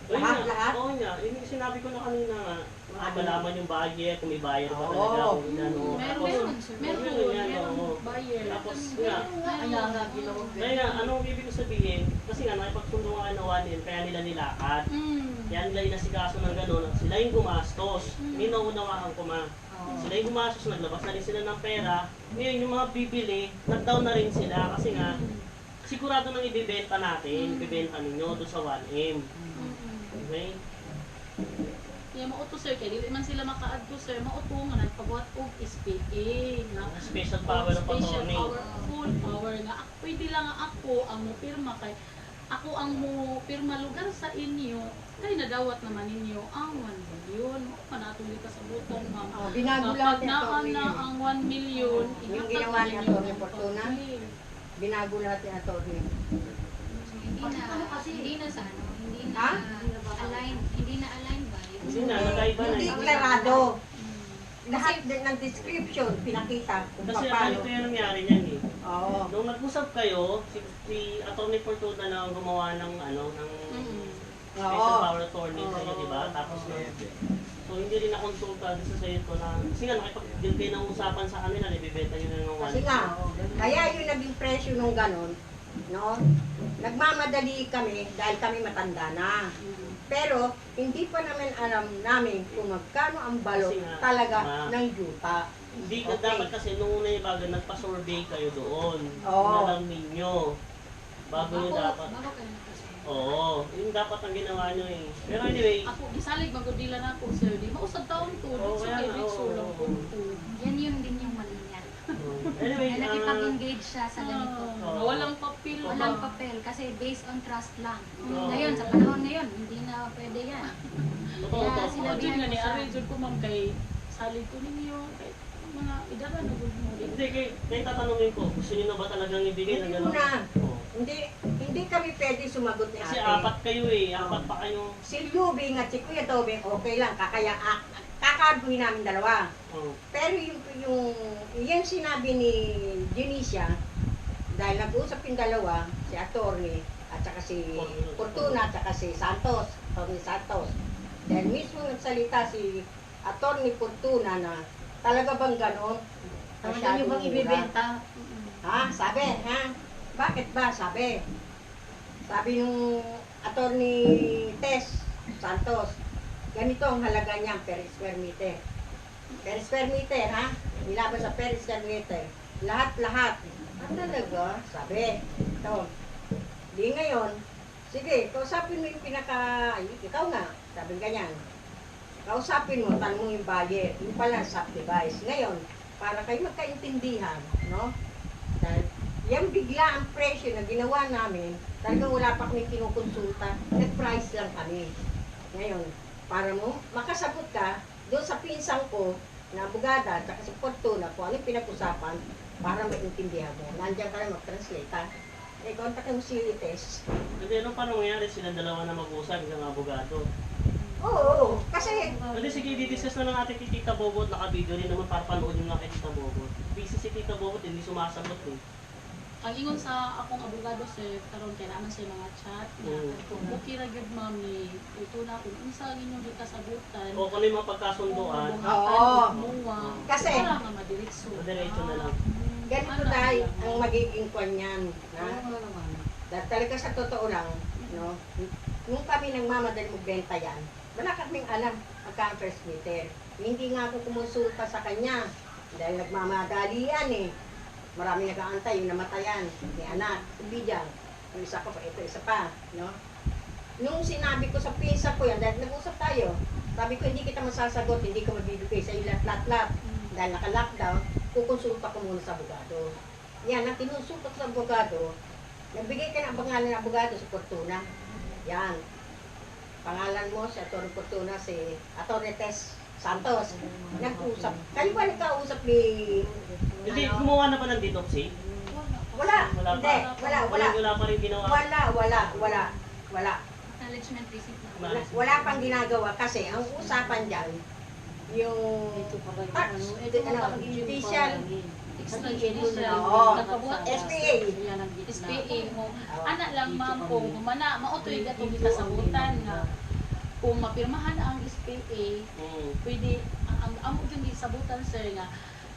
Ayun lahat, nga, lahat? Oo nga, yun yung sinabi ko na kanina nga. Makakalaman yung budget, kung may buyer ba Oo. talaga, kung ano. Tapos, Meron, yan, oo. meron buyer. Tapos nga, Kaya nga, ginawa kaya nga, anong ibig ko sabihin? Kasi nga, nakipagsundo nga na 1 kaya nila nilakad. Kaya nila inasikaso ng gano'n, sila yung gumastos. Hindi naunawaan ko ma. Sila yung gumastos, naglabas na rin sila ng pera. Ngayon, yung mga bibili, nag-down na rin sila kasi nga, sigurado nang ibibenta natin, ibibenta ninyo doon sa 1M. Okay? Kaya mauto sir, kaya di man sila makaadto sir, mauto nga nagpabuhat og SPA nga Special power of special attorney. power, full power nga pwede lang nga ako ang mupirma kay ako ang mupirma lugar sa inyo kay nadawat naman ninyo ang 1 million. Manatuloy ka sa buton, ma'am. Binago Kapag lahat ni naan Atty. na ang 1 million, Yung ginawa ni Atty. Fortuna? Binago lahat ni Atty. Hindi na sa ano, hindi na Ha? align, hindi na align ba? Hindi na, nagkaiba na Hindi eh. klarado. Lahat din ng description, pinakita kung Kasi paano. ganito yung nangyari niyan eh. Oo. Nung nag-usap kayo, si Atty. Fortuna na ang gumawa ng ano, ng special Oo. power attorney sa inyo, di ba? Tapos so hindi rin nakonsulta sa sa'yo ko na, kasi nga nakipag-deal kayo ng usapan sa kanila, ibibenta nyo na ng 1. Kasi nga, kaya yung naging presyo nung ganon, no? Nagmamadali kami dahil kami matanda na. Pero hindi pa namin alam namin kung magkano ang balot Kasi nga, talaga ma- ng yuta. Hindi ka Okay. dapat kasi nung una yung bago, nagpa-survey kayo doon. Oo. Alam ninyo. Bago nyo dapat. Bago kayo nagkasunod. Oo, yung dapat ang ginawa nyo eh. Pero anyway, Ako gisalig magudila na ako sir, di mausad taon to, Oo, so kaya kay nga, Rick oo, Sulong oo. ko. Yan yun din yung mali niya. anyway, Na nakipag-engage siya sa ganito. Walang papel. Walang papel kasi based on trust lang. Oo. Ngayon, sa panahon ngayon, hindi na pwede yan. totoo Kaya to. sila Sila din nga ni Aray, dyan ko ma'am kay salig ko ninyo, kahit mga idaran na gud mo. Hindi, kaya tatanungin ko, gusto niyo na ba talagang ibigay na Hindi gano'n? muna. Oo. Hindi kami pwede sumagot ni Kasi ate. apat kayo eh, apat pa kayo. Si Lubing at si Kuya Tobing, okay lang, kakabuhin namin dalawa. Oo. Pero yung sinabi ni Junicia, dahil nag-usap yung dalawa, si Atty. at saka si Fortuna at saka si Santos, Atty. Santos. Dahil mismo nagsalita si Atty. Fortuna na talaga bang gano'n? Talaga niyo bang mura? ibibenta? Ha? Sabi, ha? Bakit ba? Sabi nung Atty. Tess Santos, ganito ang halaga niya per square meter. Per square meter, ha? Nilaban sa per square meter. Lahat-lahat. Talaga? Sabi. Ito. Di ngayon, sige, kausapin mo yung ikaw nga, sabi ganyan. Kausapin mo, tanong mo yung buyer, yung pala subdivide. Ngayon, para kayo magkaintindihan, no? Dahil yung bigla ang presyo na ginawa namin, talagang wala pa kami kinukonsulta, nag-price lang kami. Ngayon, para mo makasagot ka doon sa pinsang ko na abogada at sa Fortuna kung ano yung pinag-usapan para maintindihan mo. Nandiyan ka na mag-translate ha. Contact mo si Tess. Hindi, ano paano mangyari silang dalawa na mag-usap, isang abogado? Oo, kasi Hindi, sige, didiscuss na lang natin kay Tita Bobot, naka-video rin naman para panoodin lang kay Tita Bobot. Busy si Tita Bobot, hindi sumasagot eh. Ang ingon sa akong abogado sir, karon kay naman sa mga chat na kung okay ra gyud ma'am ni ito na kung unsa ang inyong gikasabutan. O kung ano yung mapagkasunduan, Kasi, wala nga madiretso. diretso na lang. ganito dahil ang magiging kwan yan. Na, dahil talaga sa totoo lang, no, nung kami nagmamadali magbenta yan, wala kaming alam magkano per meter. Hindi nga ako kumonsulta sa kanya dahil nagmamadali yan eh. Marami nag-aantay, yung namatayan, ni anak, si Bidang. Yung isa ko pa, ito isa pa, no? Nung sinabi ko sa pinsa ko yan, dahil nag-usap tayo, sabi ko, hindi kita masasagot, hindi ko mabibigay sa iyo lahat-lahat. Dahil naka-lockdown, kukonsulta ko muna sa abogado. Yan, ang tinunsulta ko sa abogado, nagbigay ka ng pangalan ng abogado sa Fortuna. Yan. Pangalan mo, si Atty. Fortuna, si Atty. Tess Santos. Nag-usap. Kayo ba nagkausap ni... Hindi, gumawa na pa ng ditopsy? Wala. Wala Hindi. pa. Wala pa rin ginawa. Wala. Acknowledgement receipt na. Wala pang ginagawa kasi ang usapan dyan, yung tax, judicial, Extrajudicial. Oo. Nagpabuhat SPA. SPA mo. Ana lang ma'am kung mautoy ka itong ikasabutan nga kung mapirmahan ang SPA, pwede, ang amo yung isabutan sir nga,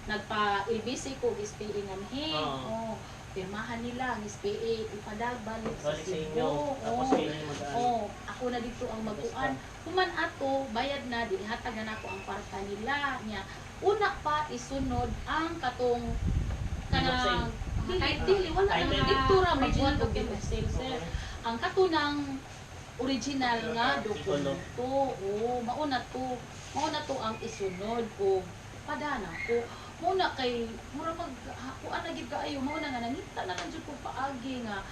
nagpa-LBC ko SPA nga Oo. pirmahan nila ang SPA, ipadabalik sa Balik sa inyo, Cebu. tapos kayo na yung mag-ano. Ako na dito ang mag-uan. Kuman ato, bayad na, di hatagan ako ang parta nila. Nya, una pa isunod ang katong kanang dili wala Title. nang diktura Original magbuhat og document. sir. Ang katunang original nga dokumento. Mauna to ang isunod o padana ko. Muna kay mura mag kuan na gid kaayo mauna nga nangita na lang jud ko paagi nga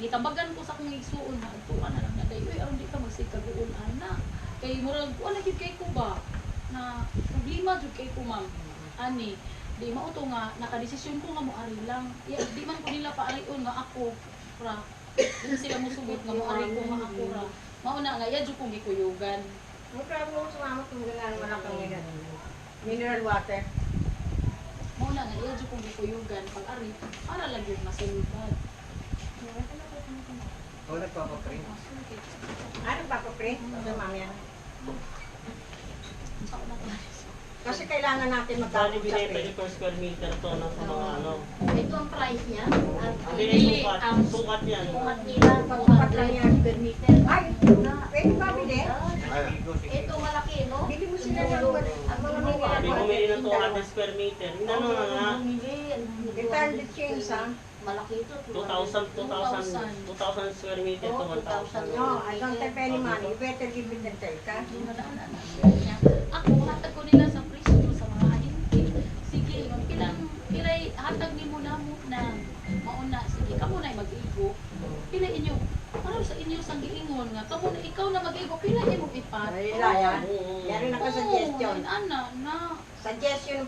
gitambagan ko sa akong igsuon nga tuan na lang na dayo aron di ka magsigkaguon ana. Kay mura kuan na gid kay ko ba na problema jud kay ko ma'am. Ani di mao to nga nakadesisyon ko nga moari lang. Di man ko nila paalion nga ako ra dili sila musugot nga moari ko nga ako ra. Mauna nga iya jud kong gikuyugan. mukha mo sumama kung gano'n malakang yan. Mineral water. Mauna nga iya jud kong gikuyugan pag-ari para lang yun masulutan. O, nagpapaprint. Ano ba ko, print? Sa mamaya. Saan na ba? Kasi kailangan natin Bali, magkakot sa binenta print. yung per square meter to ng sa mga ano. Ito ang price niya. Hindi, Dili, sukat. ang Sukat yan. Kumat nila, Sukat lang yan. 200 per meter. Ay, pwede ba bili? Ito malaki, no? Bili mo sila ng ang mga Sabi, bumili ng mineral 200 square meter. Hindi ano nga. Return the change, ha? Malaki ito. 2,000 square meter to 1,000. No, I don't have any money. You better give me the check, ha? Ako, hatag ko nila sa presyo sa mga ahente. Sige, pilay, hatag ni mo na mo na mauna. Sige, kamo na mag-igo. Pilay inyo. Parang sa inyo sang giingon nga, kamo na ikaw na mag-igo. Pilay mo ipat. Ay, Raya. Yan rin ako suggestion. Ana, suggestion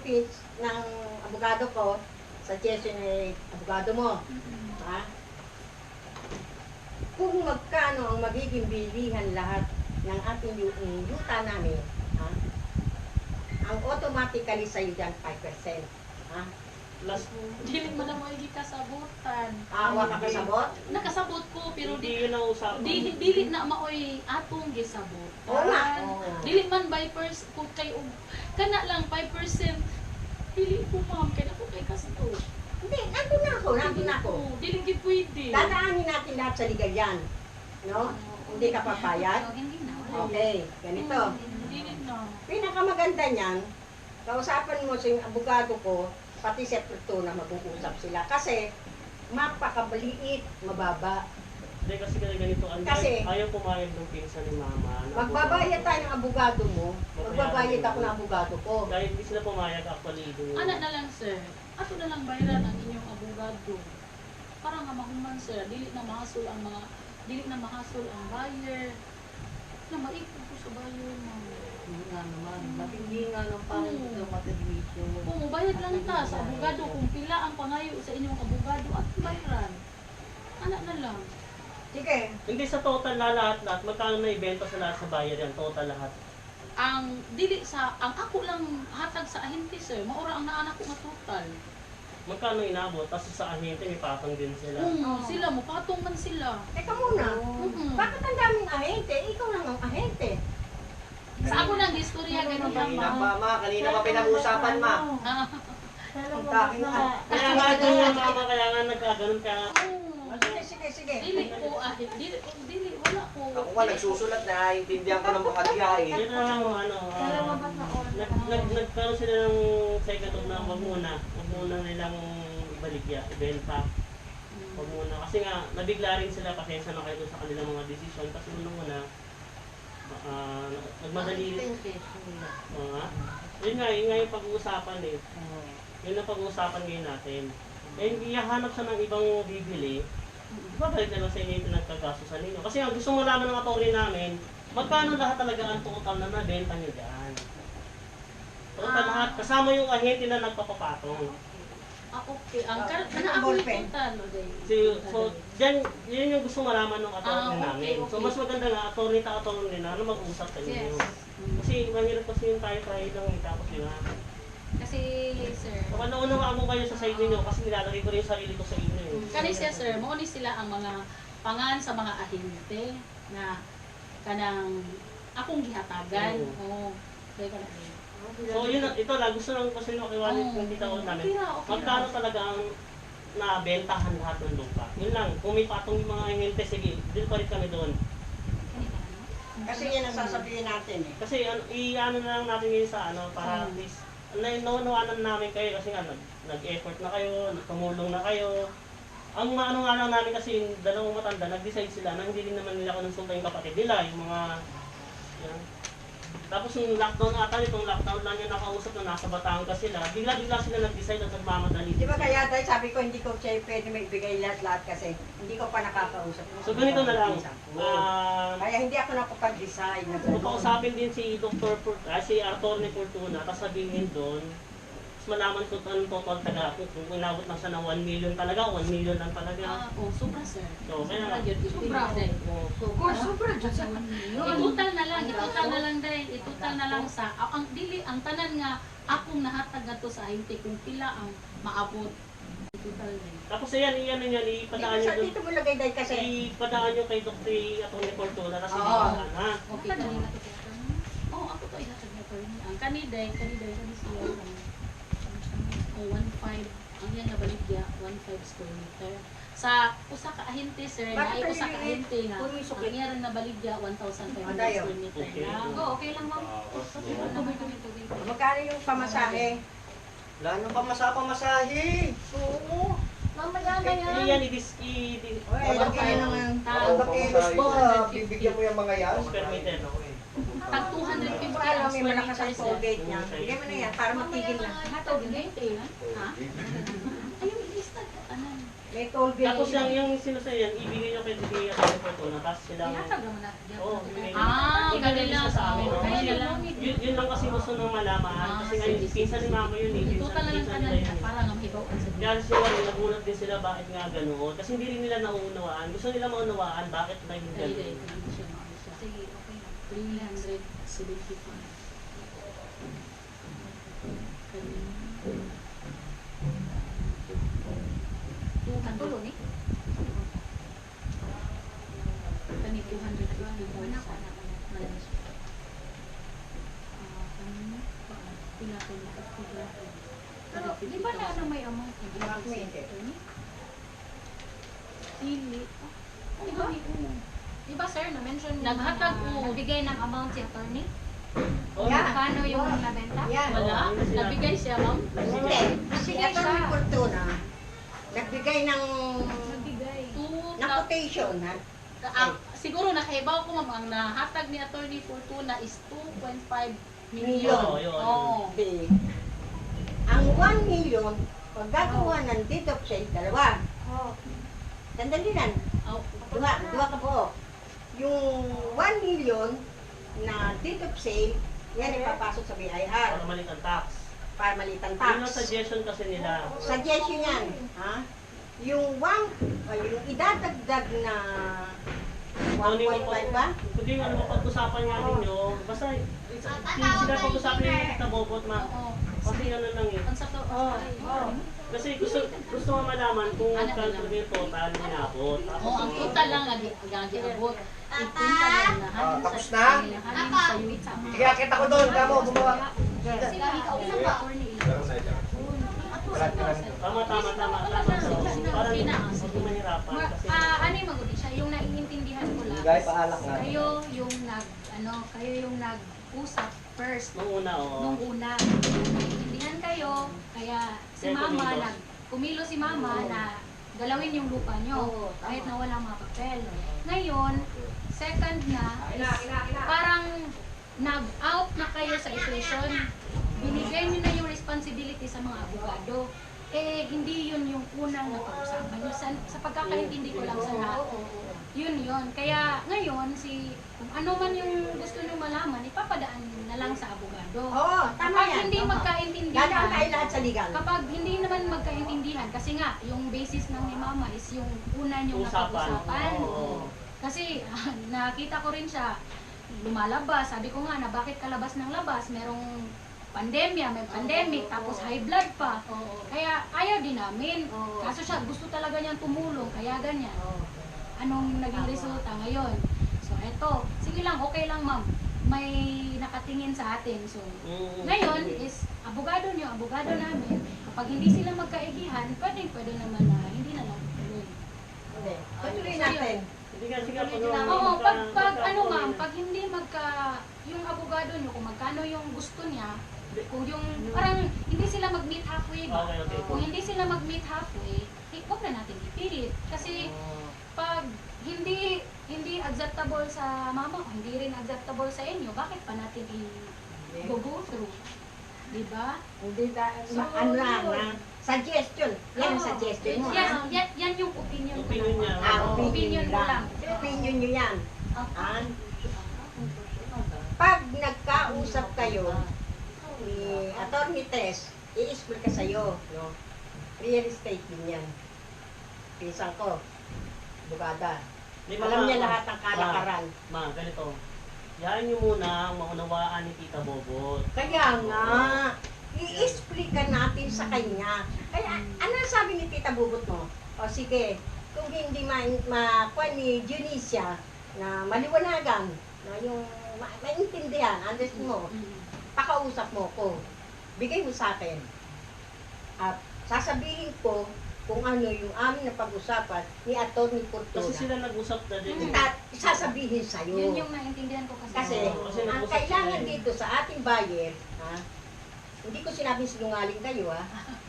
ng abogado ko, suggestion ng abogado mo, ha? Kung magkano ang magiging bilihan lahat ng ating yuta namin, ha? Ang automatically sa'yo dyan 5%, ha? Plus, Dili mo na mo kasabutan. Awa ka kasabot? Nakasabot ko pero hindi yun ang usapan. dili na maoy atong gisabot. Oo nga. Dili man by kung kay kana lang 5%. Dili ko ma'am kay ako kay kasto. Hindi, nandun na ako. Dili gid pwede. Dadaanin natin lahat sa legal yan. No? Hindi ka papayag? So, hindi na. Okay, ganito. Dili na. Pinakamaganda niyan, kausapan mo sa abogado ko, pati si Fortuna mag-uusap sila. Kasi, mapakabaliit, mababa. Hindi kasi ganito, Kasi- ayaw pumayag ng pinsan ni mama. na Magbabayad tayo ng abogado mo, magbabayad ako ng abogado ko. Dahil hindi sila pumayag actually doon. Ana na lang sir. Ato na lang bayaran ang inyong abogado. Para nga mahuman sir, dili na mahasol ang buyer. Na maipon ko sa buyer mo. Nga naman, matindi nga ng parang ito matadwisyo. Kung bayad lang ta sa abogado, kung pila ang pangayo sa inyong abogado at bayaran. Ana na lang. Sige, Hindi sa total na lahat, magkano na ibenta sa lahat sa buyer yan, total lahat. Ang ako lang hatag sa ahente sir, maura ang naanak ko nga total. Magkano inabot, tapos sa ahente may patong din sila. Sila mo patong man sila. teka muna. Mm-mm. Bakit ang daming ahente? Ikaw lang ang ahente. Sa ako lang istorya ganun lang Kanina ma. pa, ma. Kanina pa pinag-usapan, ma. Ah, Ang taking Kaya nga doon yung mama, kaya nga nagkaganon kaya. Sige. dili ko dili wala ko. Ako nga nagsusulat, naiintindihan ko ng bahagya eh. Yun na lang nagkaroon sila ng second of na wag muna nilang ibaligya, ibenta. Wag muna. Kasi nga, nabigla rin sila, pasensya na kayo doon sa kanilang mga desisyon. Kasi muna, nagmadali rin. Yun nga yung pag-uusapan eh. Yun ang pag-uusapan ngayon natin. Eh, hindi hahanap siya ng ibang bibili. Babalik na lang sa inyo yung pinagkagasto sa ninyo. Kasi ang gusto malaman ng attorney namin, magkano lahat talaga ang total na nabenta nyo dyan. Total lahat, kasama yung ahente na nagpapapatong. Okay. Ang Ballpen. total So, dyan, yun yung gusto malaman ng attorney okay, namin. So, mas maganda nga, attorney na mag-uusap sa inyo. Yes. Kasi mahirap kasi yung tayo lang, tapos yun nga. Kasi, sir, So, nauna ako kayo sa side ninyo kasi nilalagay ko rin yung sarili ko sa inyo. Kani siya sir, mauni sila ang mga pangan sa mga ahente na kanang akong gihatagan. Oo. Kaya ka na. So, yun, ito lang, gusto lang kasi makiwalit ng tita ko namin. Magkano talaga ang nabentahan lahat ng lupa? Yun lang, kung may patong yung mga ahente, sige, din pa rin kami doon. Kasi yan ang sasabihin natin eh. Kasi i-ano na lang natin ngayon sa ano, para at least, naunawanan namin kayo kasi nga nag-effort na kayo, tumulong na kayo. Ang ano nga lang namin kasi yung dalawang matanda, nag-decide sila na hindi rin naman nila konsulta yung kapatid nila, yung mga yan. Tapos yung lockdown ata, itong lockdown lang yung nakausap na nasa Batangas sila, bigla-bigla sila nag-decide at nagmamadali. Di ba kaya dahil sabi ko hindi ko siya pwede may ibigay lahat kasi hindi ko pa nakakausap. So ganito na lang, Kaya hindi ako nakapag-decide na kung kausapin din si si Atty. Fortuna, tapos sabihin doon, mas malaman ko anong total taga kung inabot lang siya ng 1 million talaga, 1 million lang talaga. Sobra sir. So, kaya, Sobra yun. Sobra. Sobra dyan sa Itutal na lang dahil itutal na lang sa ang tanan nga akong nahatag ato sa ahente kung pila ang maabot. Itutal na. tapos yan, ipadaan nyo doon. Dito mo lagay dahil kasi Ipadaan nyo kay Dr. Atty. Fortuna kasi Oo. binawalan ha. Okay kanina. Oh, ako to ihatag na to. Ang kaniday siya. 1.5 ang yan nga baligya 1.5 square meter. Sa usa ka ahente sir, Bakit na usa ka tayo ahente nga Kung may ang sukli. iya rin na baligya 1,500 Adayo. square meter Okay. lang. okay lang, ma'am. Tubig. magkano yung pamasahe? Wala nang pamasahe. Oo. Mamaya na yan. Yan, Oy, lagay naman. Oo, Bakilos mo. bibigyan mo yung mga yan. square meter. Tag 250 Hindi ko ang alam, may square malakas ang meter sir. Colgate niya. Bigyan mo na yan para matigil na. Hatag gate ha? Ayun, ilista ka anan. May toll bill. Tapos yung sinasabi yan, ibigay nyo kay Didi at kay Fortuna, tapos silang... Ihatag naman natin. Oo, bibigay nyo. Ah, Ibigay ganun nyo lang. sa amin. no? Kaya Kasi na lang. yun lang kasi gusto nang malaman. Kasi ngayon, pinsan ni Mama yun eh. Total na lang Pinsan ka nila yun eh. para nga mahibaw ka sa Kaya sila, nagulat din sila bakit nga ganoon. Kasi hindi rin nila nauunawaan. Gusto nila maunawaan bakit naging ganoon. Sige, okay na. 375. Tulo ni? Kani 250,000. Pero di ba na ano may amount na ginagawa sa attorney? Pili. Di ba? Di ba sir, na-mention mo Naghatag na o nagbigay ng amount si attorney? Oh, Yeah. Paano yung nabenta? Yan. Wala? Nabigay siya, ma'am? Hindi. Si Atty. Fortuna, nagbigay ng quotation, ha? Siguro nakaibaw ko, ma'am, ang nahatag ni Attorney Fortuna is 2.5 Million. million. Oo, yun. Oh. Hindi. Ang 1 million, pag gagawa ng deed of sale, dalawa. Sandali lang. Oh. Dua ka po. Yung 1 million na deed of sale, yan ipapasok sa BIR Para maliit ang tax. para malitan Yun ang tax. suggestion kasi nila. Suggestion yan. Ha? Yung yung idadagdag na 1.5 ba? Kundi ano ba pag-usapan nga ninyo, basta sila pag-usapan yung Tita Bobot, ma. Oo. Kasi ano lang eh. Ang sa to, Kasi gusto mo malaman kung magkano talaga yung total inabot. Oh, ang total lang nag-abot. Ipunta lang lahat tapos sa na? lahat sa yuwit sa mga. Kaya kita ko doon, kamo, gumawa. Sila ikaw ba? Tama. Parang hindi mahirapan. Kasi Ano yung magudi siya? Yung naiintindihan ko lang. Bigay paalak na. Kayo yung nag-usap first. nung una, Nung una, naiintindihan kayo, kaya si Kaya mama, kumilos. kumilo si mama na galawin yung lupa nyo, kahit na walang mga papel. Ngayon, second na, is parang nag-out na kayo sa equation, binigay nyo na yung responsibility sa mga abogado. Eh, hindi yun yung unang napag-usapan nyo. Sa pagkakaintindi ko lang sa lahat, yun. Kaya ngayon, kung ano man yung gusto nyo malaman, ipapadaan na lang sa abogado. Oo, tama Kapag yan. hindi tama. magkaintindihan, Dadaan tayo lahat sa legal. kapag hindi naman magkaintindihan, kasi nga, yung basis ng ni mama is yung una niyong usapan. napag-usapan. Oo. Kasi nakita ko rin siya, lumalabas. Sabi ko nga na bakit kalabas ng labas, merong pandemya, may pandemic, tapos high blood pa. Kaya ayaw din namin. Kaso siya, gusto talaga niyang tumulong, kaya ganyan. Anong naging resulta ngayon? So eto, sige lang, okay lang ma'am. May nakatingin sa atin. So ngayon is abogado niyo, abogado namin. Kapag hindi sila magkaigihan, pwede naman na hindi na lang tuloy. Hindi. Tutuloy natin. Hindi nga, sige, Oo, pag ano ma'am, pag hindi yung abogado niyo, kung magkano yung gusto niya, kung yung, parang hindi sila mag-meet halfway ba? Okay. Kung hindi sila mag-meet halfway, huwag na natin ipilit. Kasi pag hindi acceptable sa mama, hindi rin acceptable sa inyo, bakit pa natin i-go through? Diba? Hindi So, ano lang, yun. suggestion. Yan ang Oo. suggestion mo. Yan yung opinion ko Opinion lang. niya. Opinion ko lang. Opinion nyo yan. Ah. Pag nagkausap kayo ni Atty. Tess, i-explain ka sa'yo, no? Real estate din yan. Pisang ko, bugada. Alam niya lahat ng kalakaran. Ma, ganito. Yan yung muna ang maunawaan ni Tita Bobot. Kaya nga, i-explain ka natin sa kanya. Kaya, ano ang sabi ni Tita Bubot mo? O sige, kung hindi makuha ni Junicia na maliwanagan, na yung maintindihan, understand mo, pakausap mo ko, bigay mo sa akin. At sasabihin ko kung ano yung amin na pag-usapan ni Atty. Fortuna. Kasi sila nag-usap na din. At sasabihin sa'yo. Yun yung naintindihan ko kasi. Kasi, Kasi ang nag-usap kailangan sila eh. dito sa ating buyer, ha? Hindi ko sinabing sinungaling kayo, ha?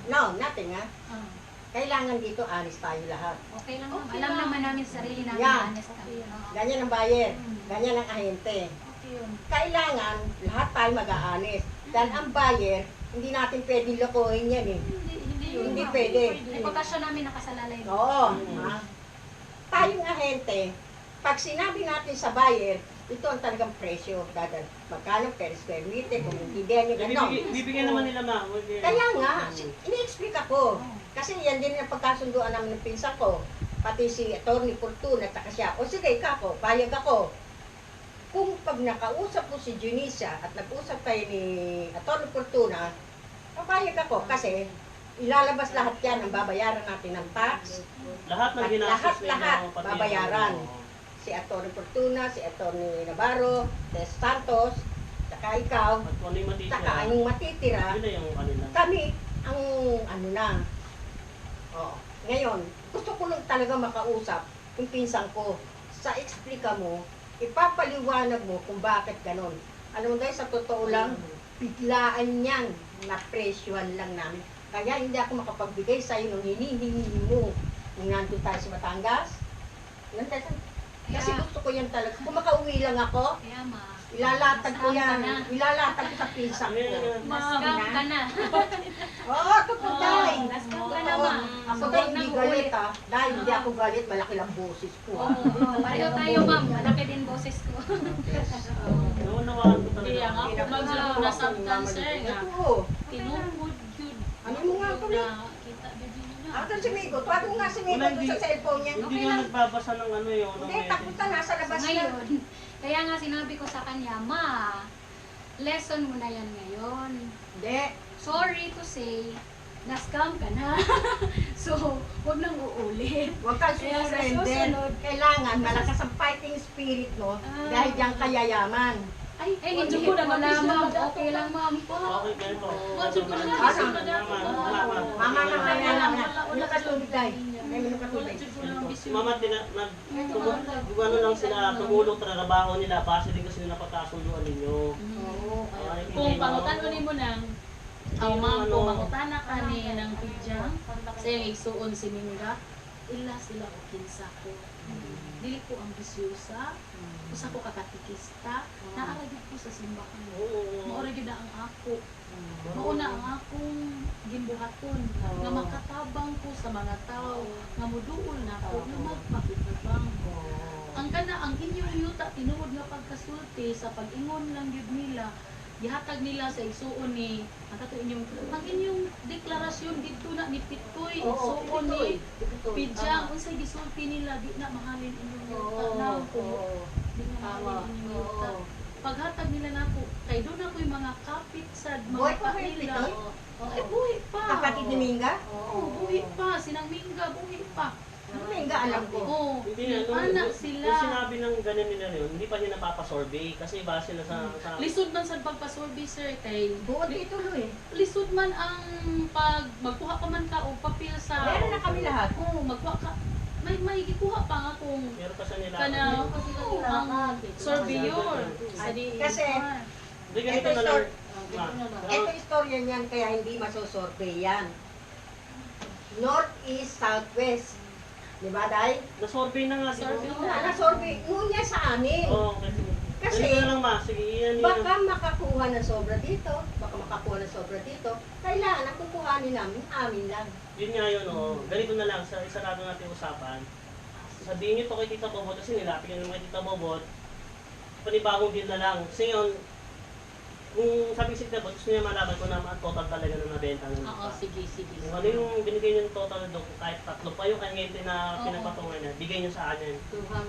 No, nothing, ha? Ah, Kailangan dito, honest tayo lahat. okay lang ma'am. Okay Alam lang. naman namin sa sarili namin Yeah. honest kami. Ganyan ang buyer, ganyan ang ahente. Okay yun. Kailangan, lahat tayo mag-a-honest. Dahil ang buyer, hindi natin pwedeng lokohin yan, eh. Hindi yun. Hindi pwede. Reputasyon namin nakasalalay. Oo. Ha? Tayong ahente, pag sinabi natin sa buyer, ito ang talagang presyo. Magkano per square meter, kung hindi nyo gano'n. Bibigyan naman nila ma. Kaya nga, ini-explain ako. Kasi yan din ang pagkasunduan namin ng pinsan ko. Pati si Atty. Fortuna at saka siya. O sige, kako, payag ako. Kung pag nakausap ko si Junisia at nag-usap kayo ni Atty. Fortuna, papayag ako kasi ilalabas lahat yan ang babayaran natin ng tax. Lahat ng ginastos Lahat, nila, pati babayaran. yung- Si Atty. Fortuna, si Atty. Navarro, Tess Santos, saka ikaw, At kung ano yung matitira, saka ang matitira, yun na yung kanila. kami ang ano na. Oh, ngayon, gusto ko lang talaga makausap yung pinsan ko. Sa explika mo, ipapaliwanag mo kung bakit ganon. Alam mo guys, sa totoo lang, biglaan yan na presyohan lang namin. Kaya hindi ako makapagbigay sa'yo nung hinihingi mo. Nung nandun tayo sa Batangas. Kasi gusto ko yan talaga. Kung makauwi lang ako, Kaya ma, ilalatag ko Scam ka yan. na. Ilalatag ko sa pinsan ko. na-scam ka na. Oo, totoo dahil. Na-scam ka na ma. Ako dahil hindi galit ah. Dahil hindi ako galit, malaki lang boses ko ah. Pareho tayo ma'am, malaki din boses ko. Naunawaan ko talaga. Kaya nga po man sila na sabtan sir nga. Oo. Tinungkod yun. Ano mo nga ako na kita bibili niya. Ako si Migo, tuwag mo nga si Migo Wala, doon hindi- sa cellphone niya. Hindi nga nagbabasa ng ano yun. Hindi, takot na nasa So labas na. ngayon, kaya nga sinabi ko sa kanya, ma, lesson mo na yan ngayon. Hindi. Sorry to say, na-scam ka na. So, huwag nang uulit. Huwag kang Kaya sa susurrender. susunod, Kailangan malakas ang fighting spirit mo dahil diyan kayayaman. Ay, hindi ko na wala ma'am, okay lang ma'am. Okay, ganito. Wajud ko na Ano? kasi na dapat. Mama, ano ka tubig dahil? May menu ka tubig. Mama, ano lang sila, tumulong trabaho nila, base din kasi nila pagkasunduan ninyo. Oo. Ay, Kung hindi, no? pangutan mo mo ng ang ma'am ko mangutana ka ni ng pidyang sa yung igsuon si Minga, ila sila o kinsa ko. Dili ko ambisyosa, usa ko kakatikista, naaragid ko sa simbahan. Oo. Maoragid na ang ako. Mauna ang akong gimbuhaton nga makatabang ko sa mga tao nga muduol na ako nga magpakitabang. Ang kana ang inyong yuta tinuod nga pagkasulti sa pag-ingon lang gyud nila gihatag nila sa igsuon ni ang inyong deklarasyon didto na ni Pitoy igsuon ni Pidyang unsay gisulti nila di na mahalin inyong yuta na ko di na mahalin inyong yuta paghatag nila nako kay doon ako yung mga kapit sa Buhay mga pa kayo, paila Pitoy? ay buhi pa Kapatid ni Minga? oo buhi pa sinang Minga buhi pa Minga alam ko. oo Hindi na, anak nung sila sinabi ng ganun nila yun, hindi pa niya napapasurvey kasi base na sa lisod man sa pagpasurvey sir kay Buod ituloy. lisod man ang pag magkuha pa man ka og papel sa Meron na kami lahat. oo magkuha ka may gikuha pa nga kung meron pa sa nila. kana ang surveyor sa di Kasi, Hindi ganito na lang. ito istorya niyan kaya hindi masosurvey yan. North, East, South, West. Di ba, Day? Na-survey na nga. Survey siguro. na. Nakasurvey. Ngunya sa amin. Oo, okay. Kasi, Ganito na lang ma, sige, iyan baka makakuha ng sobra dito, baka makakuha ng sobra dito, kailangan ang kukuhanin namin, amin lang. Yun nga yun, ganito na lang, sa isa natin natin usapan. Sabihin niyo to kay Tita Bobot, kasi nilapit niyo naman kay Tita Bobot, panibagong deal na lang. Kasi yun, kung sabi si Tita Bobot, gusto niya malaman kung naman ang total talaga na nabenta ng oo sige Kung ano yung binigay niyo ng total doon, kahit tatlo pa yung kanyente na Oo. pinagpatungan niya, bigay niyo sa akin.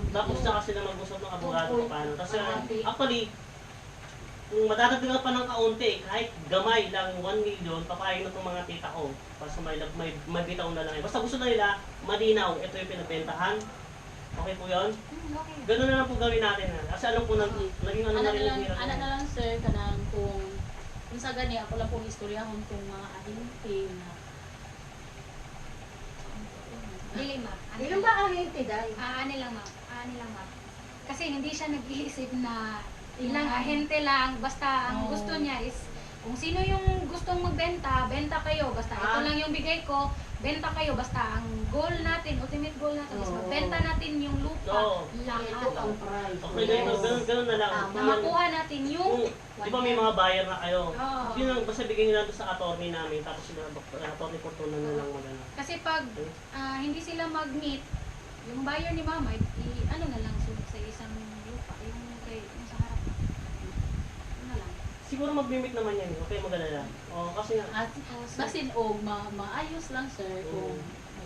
Tapos saka sila mag-usap ng abogado kung paano. Kasi actually, kung madadagdagan pa ng kaunti, kahit gamay lang 1 million, papayag na itong mga tita ko. Basta may bitaw na lang. Basta gusto na nila, malinaw, ito yung pinagbentahan. Okay po yun? Ganun na lang po gawin natin. Kasi alam ko na, naging ano na rin yung hirap. ana na lang sir kanang kung sa gani ako lang pong istoryahon kung mga ahente na Dili ma'am. Ilan ba ang hinte, Day? Ani lang ma'am. Ani lang ma'am. Kasi hindi siya nag-iisip na ilang ahente lang. Basta ang Oo. gusto niya is kung sino yung gustong magbenta, benta kayo. Basta ito lang yung bigay ko, benta kayo. Basta ang goal natin, ultimate goal natin is magbenta natin yung lupa. Oo. Lahat. Okay, ganun na lang. Na makuha natin yung Di ba may mga buyer na kayo? Oo. Yun lang, basta bigyan nyo lang doon sa attorney namin, tapos sila, attorney Fortuna na lang magana. Kasi pag hindi sila mag-meet, yung buyer ni mama, ano na lang sa isang lupa, yung sa harap. Ano na lang. Siguro mag-limit naman yan, okay magana lang. O, kasi nga, At basin maayos lang sir kung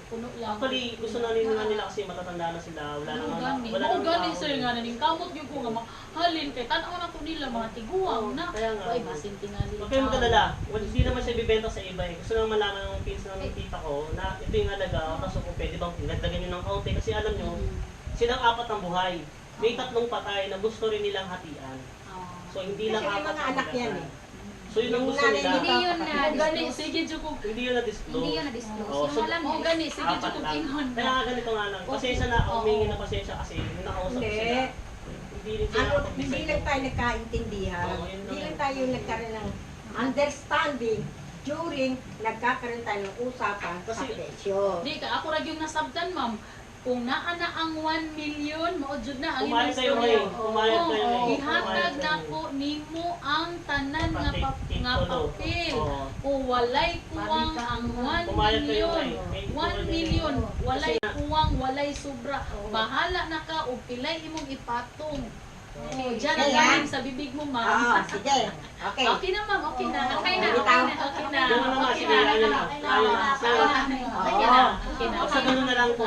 puno lang. actually, gusto na nila kasi matatanda na sila, wala nang Gani sir nga naning kamot yung ko nga mahalin kay tanaw na ko nila mga tiguang na. Kaya nga. Ay basin tingali. Okay magdadala, hindi naman siya bibenta sa iba eh. Gusto naman malaman ng pinsan ng tita ko na ito yung halaga, tapos kung pwede bang pinagdagan nyo ng kaunti kasi alam nyo, silang apat ang buhay. May 3 patay na gusto rin nilang hatian. So hindi lang Kasi may apat mga ang anak yan magkasal. eh. So yun ang Yung gusto nanay nila. Hindi yun Gani na-disclose. sige juko. Hindi yun na-disclose. Hindi yun na-disclose. Oo, Yung so, alam Oh niya. gani sige Apat juko lang. ingon. Kaya nga ganito nga lang. Pasensya na, Oo. humingi na pasensya kasi nung nakausap ko Hindi. sila. Hindi rin sila Ano, hindi nakapag-decide. lang tayo nagkaintindihan. Oo, yun Hindi lang. lang tayo nagkaroon ng understanding during nagkakaroon tayo ng usapan sa Kasi- presyo. Di ka ako ra yung nasabtan ma'am. Kung naa na ang 1 million, maudjud na ang Pumayag kayo storya. ngayon. Pumayag kayo ngayon. Ihatag Pumayag na kayo. ko nimo ang tanan nga nga Titulo. papel. Oo. O walay kuwang ang 1 Pumayag kayo million. ngayon. May 1 million. Walay Kasi na- kuwang, walay sobra. Bahala na ka o pilay imong ipatong. O dyan ang Kaya- galing sa bibig mo Oo, ma'am. sige. Okay. Okay na ma'am, okay na. Okay na, Okay okay na, na. okay na. Ganun naman, Okay sige, na. ayun na. Okay na. Ayun na. Okay na. Okay na. Okay na. Basta ganun na lang po.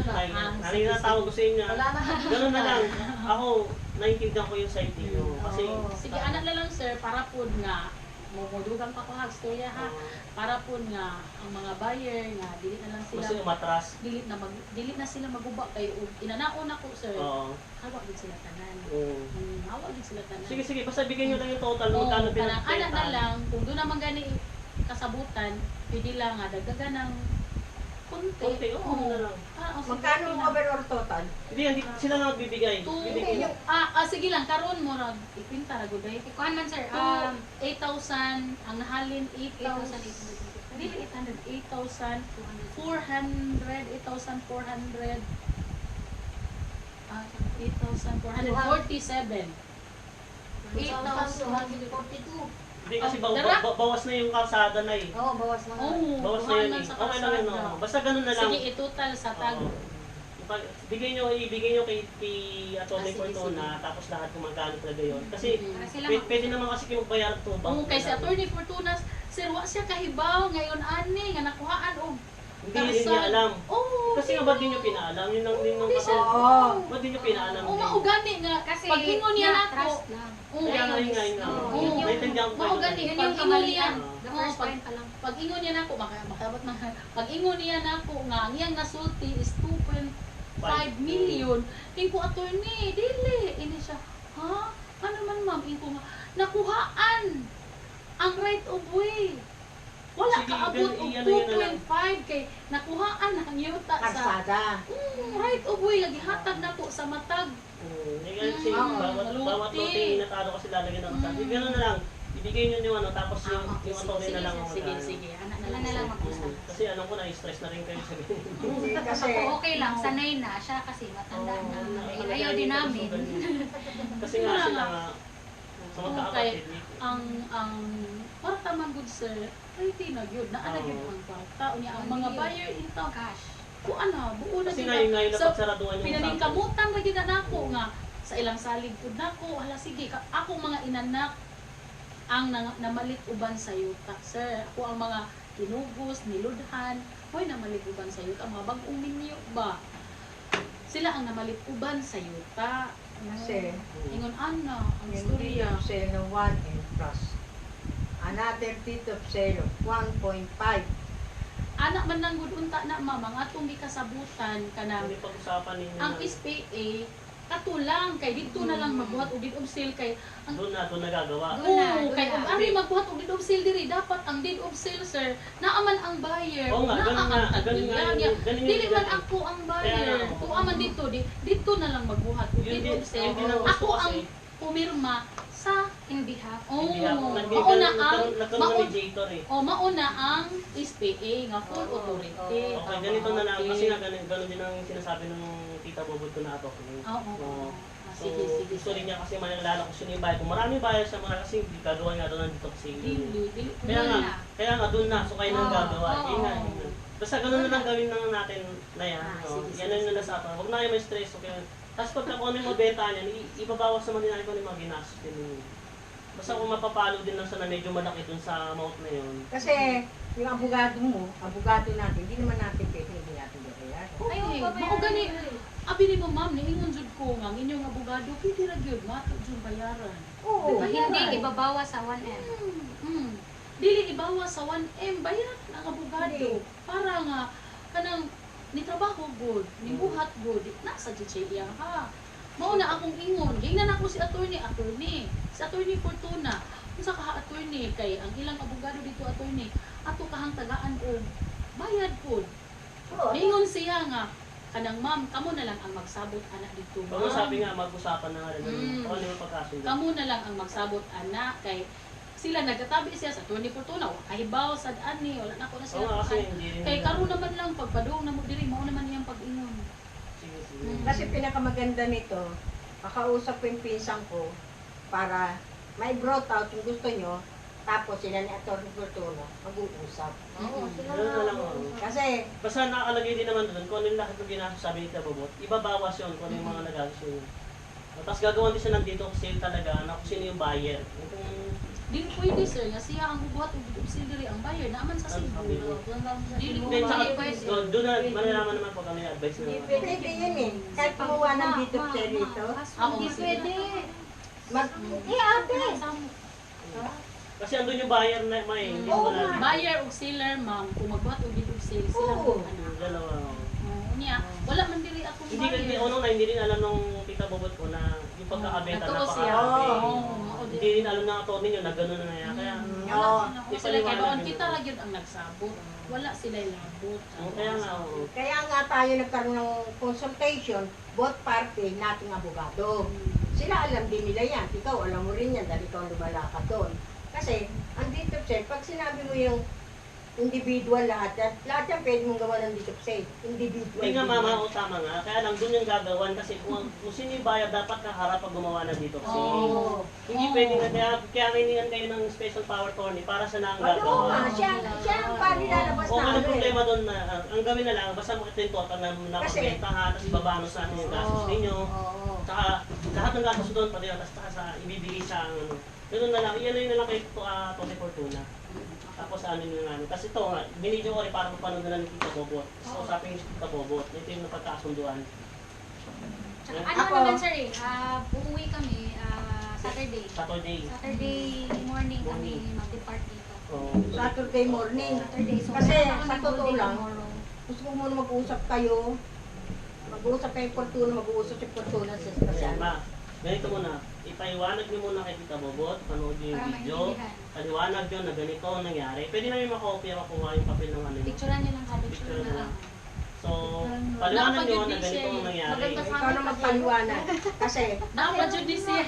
Naling natawag ko sa inyo. Ganun na lang. Ako, naiintindihan ko yung side niyo. Kasi, Sige, anak na lang sir, para po nga, mumudugang pa ko storya ha. Para po nga, ang mga buyer nga, dili na lang kasi sila, umatras. dili na sila maguba kayo. Inanaon ako sir, Oo. hawak din sila tanan. Oo. Hawak din sila tanan. Sige, sige. Basta bigyan nyo lang yung total. Oo, Magkano kanang anak na pinagpenta. lang, kung doon naman gani kasabutan, pwede lang nga, dagdagan ng konti. Konti, oo, Oo. na lang. Sige, Magkano okay ang na. overall total? Hindi, sila na magbibigay. Bibigay. Sige lang, karon mo ra ipinta ra gud ay. Ikuhan man sir, 8,000 ang nahalin 8,000 dili 800 8,400 8,400 8,447 8,242. Hindi kasi Dara? bawas na yung kalsada na eh. Oo, bawas na. Oh, Bawas na yun eh. Okay lang yun. Oh. Basta ganun na lang. Sige, itotal sa tag. Oo. Ibigay nyo kay Atty. Fortuna, tapos lahat kung magkano talaga yun. Kasi para sila pwede naman kasi kayo magbayar ito. Oo, kay si Atty. Fortuna, sir, wa siya kahibaw ngayon ani nga nakuhaan og Hindi rin niya alam. Oo. Kasi nga ba't di nyo pinaalam? Yun ang Hindi siya. Oo. ba't di nyo pinaalam? Oo, maugani nga. kasi Pag hingon niya yeah, nako. trust lang. Oo, Kaya nga yun nga yun nga. Oo. Yun yung- Naintindihan ko kayo. maugani. Yun Pag yung ingon niya, kamalian. The Oo, first pag- time pa lang. pag ingon niya nako, makabot na. Pag ingon niya nako nga ang iyang nasulti is 2.5 million. Tingko attorney, dili. Ini siya, ha? Ano man ma'am, ingko nga, nakuhaan ang right of way. Wala Sige, kaabot og iyan na yun na lang. 2.5 kay nakuhaan ang yuta sa Karsada. right of way lagi hatag nako sa matag. Kasi Mm, bawat luti. lote inatado kasi lalagyan ng utak. Ganun na lang. Ibigay nyo yung ano, tapos yung Okay, yung sige, attorney sige, na lang ang sige, magkano. sige. Anak Wala na lang mag-usap. Kasi alam ko na-stress na rin kayo sa Hindi, kasi Ako okay lang, sanay na siya kasi matanda na. Ayaw din namin. Kasi nga sila nga, sa magkakapatid. Ang kwarta man good sir, ready na gyud na ana gyud ang kwarta unya ang mga buyer into Cash. ko ana buo na Kasi gyud ngayon sa napagsaraduan yung pinaningkamutan ra gyud nako nga sa ilang salig pud nako hala sige ako mga inanak ang namalit uban sa yuta sir ako ang mga kinugos niludhan hoy namalit uban sa yuta mga bag-ong minyo ba sila ang namalit uban sa yuta Kasi, ingon ana ang yung istorya deed of sale ng 1 and plus. Another deed of sale of 1.5. anak man nang gud unta na mama nga atong gikasabutan kanang Hindi pag-usapan ninyo. ang SPA katulang kay dito na lang magbuhat og deed of sale kay Doon nagagawa. Doon na, oo doon kay na. og ari magbuhat og deed of sale diri dapat ang deed of sale sir naaman ang buyer Oo nga, ganun nga, ang ganun nga tagniya yun, ganun yun, dili man ganun. ako ang Kaya buyer nga, oo. tuwa man dito dito na lang magbuhat og Yun deed din, of sale yun din ang gusto ako ang kasi. pumirma sa In behalf. Oh, Hindi ako mauna ang nagkaroon ng mediator eh. mauna ang SPA nga full authority. Okay, ganito na lang. Kasi nga ganun din ang sinasabi ng tita Bobot ko na ato. Oo. So, Sige. gusto rin niya kasi malalala ko sino yung bahay. Kung marami bahay siya, kasi gagawa nga doon nandito kasi. Dili. Kaya nga doon na, so kayo nang gagawa. Oo. Yun nga. Basta ganun na lang gawin lang natin na yan. Sige. Yan na sa atin. Huwag na kayo may stress. Okay? Tapos pagka kung ano yung mabenta niyan, ibabawas naman din natin kung ano yung mga ginastos din. Basta kung mapapalo din lang siya na medyo malaki dun sa amount na yun. Kasi yung abogado mo, abogado natin, hindi naman natin pwede, hindi natin babayaran. Ay, mao gani. Abi ni mo ma'am, niingon jud ko nga inyong abogado pwede ra gyud mato jud bayaran. Oo. Hindi ibabawas sa 1M. Dili ibawas sa 1M bayad ang abogado para nga kanang nitrabaho good, nibuhat good, nasa jud siya iya ha. Mao na akong ingon, gingnan ako si attorney. Si attorney Fortuna. Unsa ka attorney kay ang ilang abogado dito attorney, ato kahang tagaan og bayad pod. Ningon siya nga kanang ma'am, kamo na lang ang magsabot anak dito. Kung sabi nga, mag-usapan na nga rin. Kung ano yung pagkasundo. Kamo na lang ang magsabot anak kay sila nagkatabi siya sa attorney Fortuna, kahibaw sad ani, wala na ko na siya. Oo, kasi hindi rin. Kay karon naman lang pagpadung na mo diri mao naman iyang pag-ingon. Sige. Kasi pinakamaganda nito, makausap ko yung pinsang ko para may brought out yung gusto nyo, tapos sila ni Atty. Fortuna mag-uusap. Oo, sila Ganun na lang. na. Kasi, Basta nakalagay din naman doon kung ano yung lahat ng ginastos sabi ni Tita Bobot, ibabawas yun kung ano yung mga nagagastos yun. Tapos gagawin din siya nandito kasi talaga na kung sino yung buyer. Kung Dili pwede sir, nga siya ang bubuhat og auxiliary ang buyer naaman sa Ano sabi Cebu. mo? Dili Hindi, tsaka pwede. doon na malalaman naman pag ano yung advice na pwede yun eh. Kahit kumuha ng dito siya rito, Hindi pwede. ate. Kasi andun yung buyer na may hindi Oo wala. nga. Buyer og seller ma'am, kung magbuhat og dito sale sila Oo. ang anak. Dalawa. Niya, wala man diri akong Hindi buyer. hindi na hindi rin alam nung Tita Bobot ko na yung pagkakabenta Natuo siya. napakarabi. Oo. Hindi rin alam ng attorney nyo na gano'n na nga. Kaya Oo. Kung sila kay doon kita ra gyud ang nagsabot. Wala sila labot. kaya nga oo. Kaya nga tayo nagkaroon ng consultation, both party, nating abogado. Sila alam din nila yan. Ikaw, alam mo rin yan dahil ikaw ang lumalakad doon. Kasi, andito siya, pag sinabi mo yung individual lahat yan pwede mong gawa ng dito siya. Individual. Hindi nga mama, o tama nga. Kaya lang doon yung gagawan kasi kung sino yung buyer dapat kaharap pag gumawa na dito kasi. Oo. Hindi pwede na kaya ngayon kayo ng special power attorney para sa nang Oo nga, gagawa. siya ang pari lalabas O na walang ano eh. problema doon na ang gawin na lang, basta makita yung total na nakabenta ha, tapos ibabanos natin yung gastos ninyo. Oo. Tsaka lahat ng gastos doon pati tapos tsaka sa ibibigay sa ano. Ganun na lang, iyan na lang kay Tony Fortuna. Tapos ano nyo namin. Kasi ito nga, binidyo ko rin para mapanood na lang ni Tita Bobot. So usapin yung Tita Bobot. Ito yung napagkasunduan. Tsaka Yeah. ano Ako- naman sir uuwi kami Saturday. Saturday. Morning kami mag-depart dito. Oh. Saturday morning. Saturday. So, Kasi, meron kami sa totoo full day lang, tomorrow. Gusto ko muna mag-uusap kayo. Mag-uusap kayo Fortuna, mag-uusap si Fortuna sa Ayan, estasyan. ma. Ganito muna. Ipaiwanag niyo muna kay Tita Bobot. Panood niyo yung Para video. maintindihan. Paliwanag yun na ganito ang nangyari. Pwede namin makopya makuha yung papel ng ano. Picturean niyo lang kami. Picture Picture na na lang. So, paliwanag niyo na Napag-judicial. ganito ang nangyari. Maganda sa Ikaw na magpaliwanag. Kasi, Napajudicial.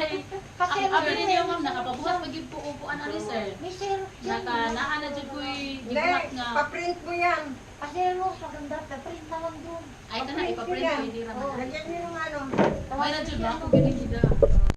Kasi Abi rin niyo ma'am nakapabuhat magid po upuan ani sir. Mister, Naka naa na jud ko'y hindi, gibuhat nga. pa-print mo yan. kasi Rose, maganda, print naman doon. Ay tana ipaprint ko hindi ra man. Lagyan mo yung ano. May na jud ako gini gida.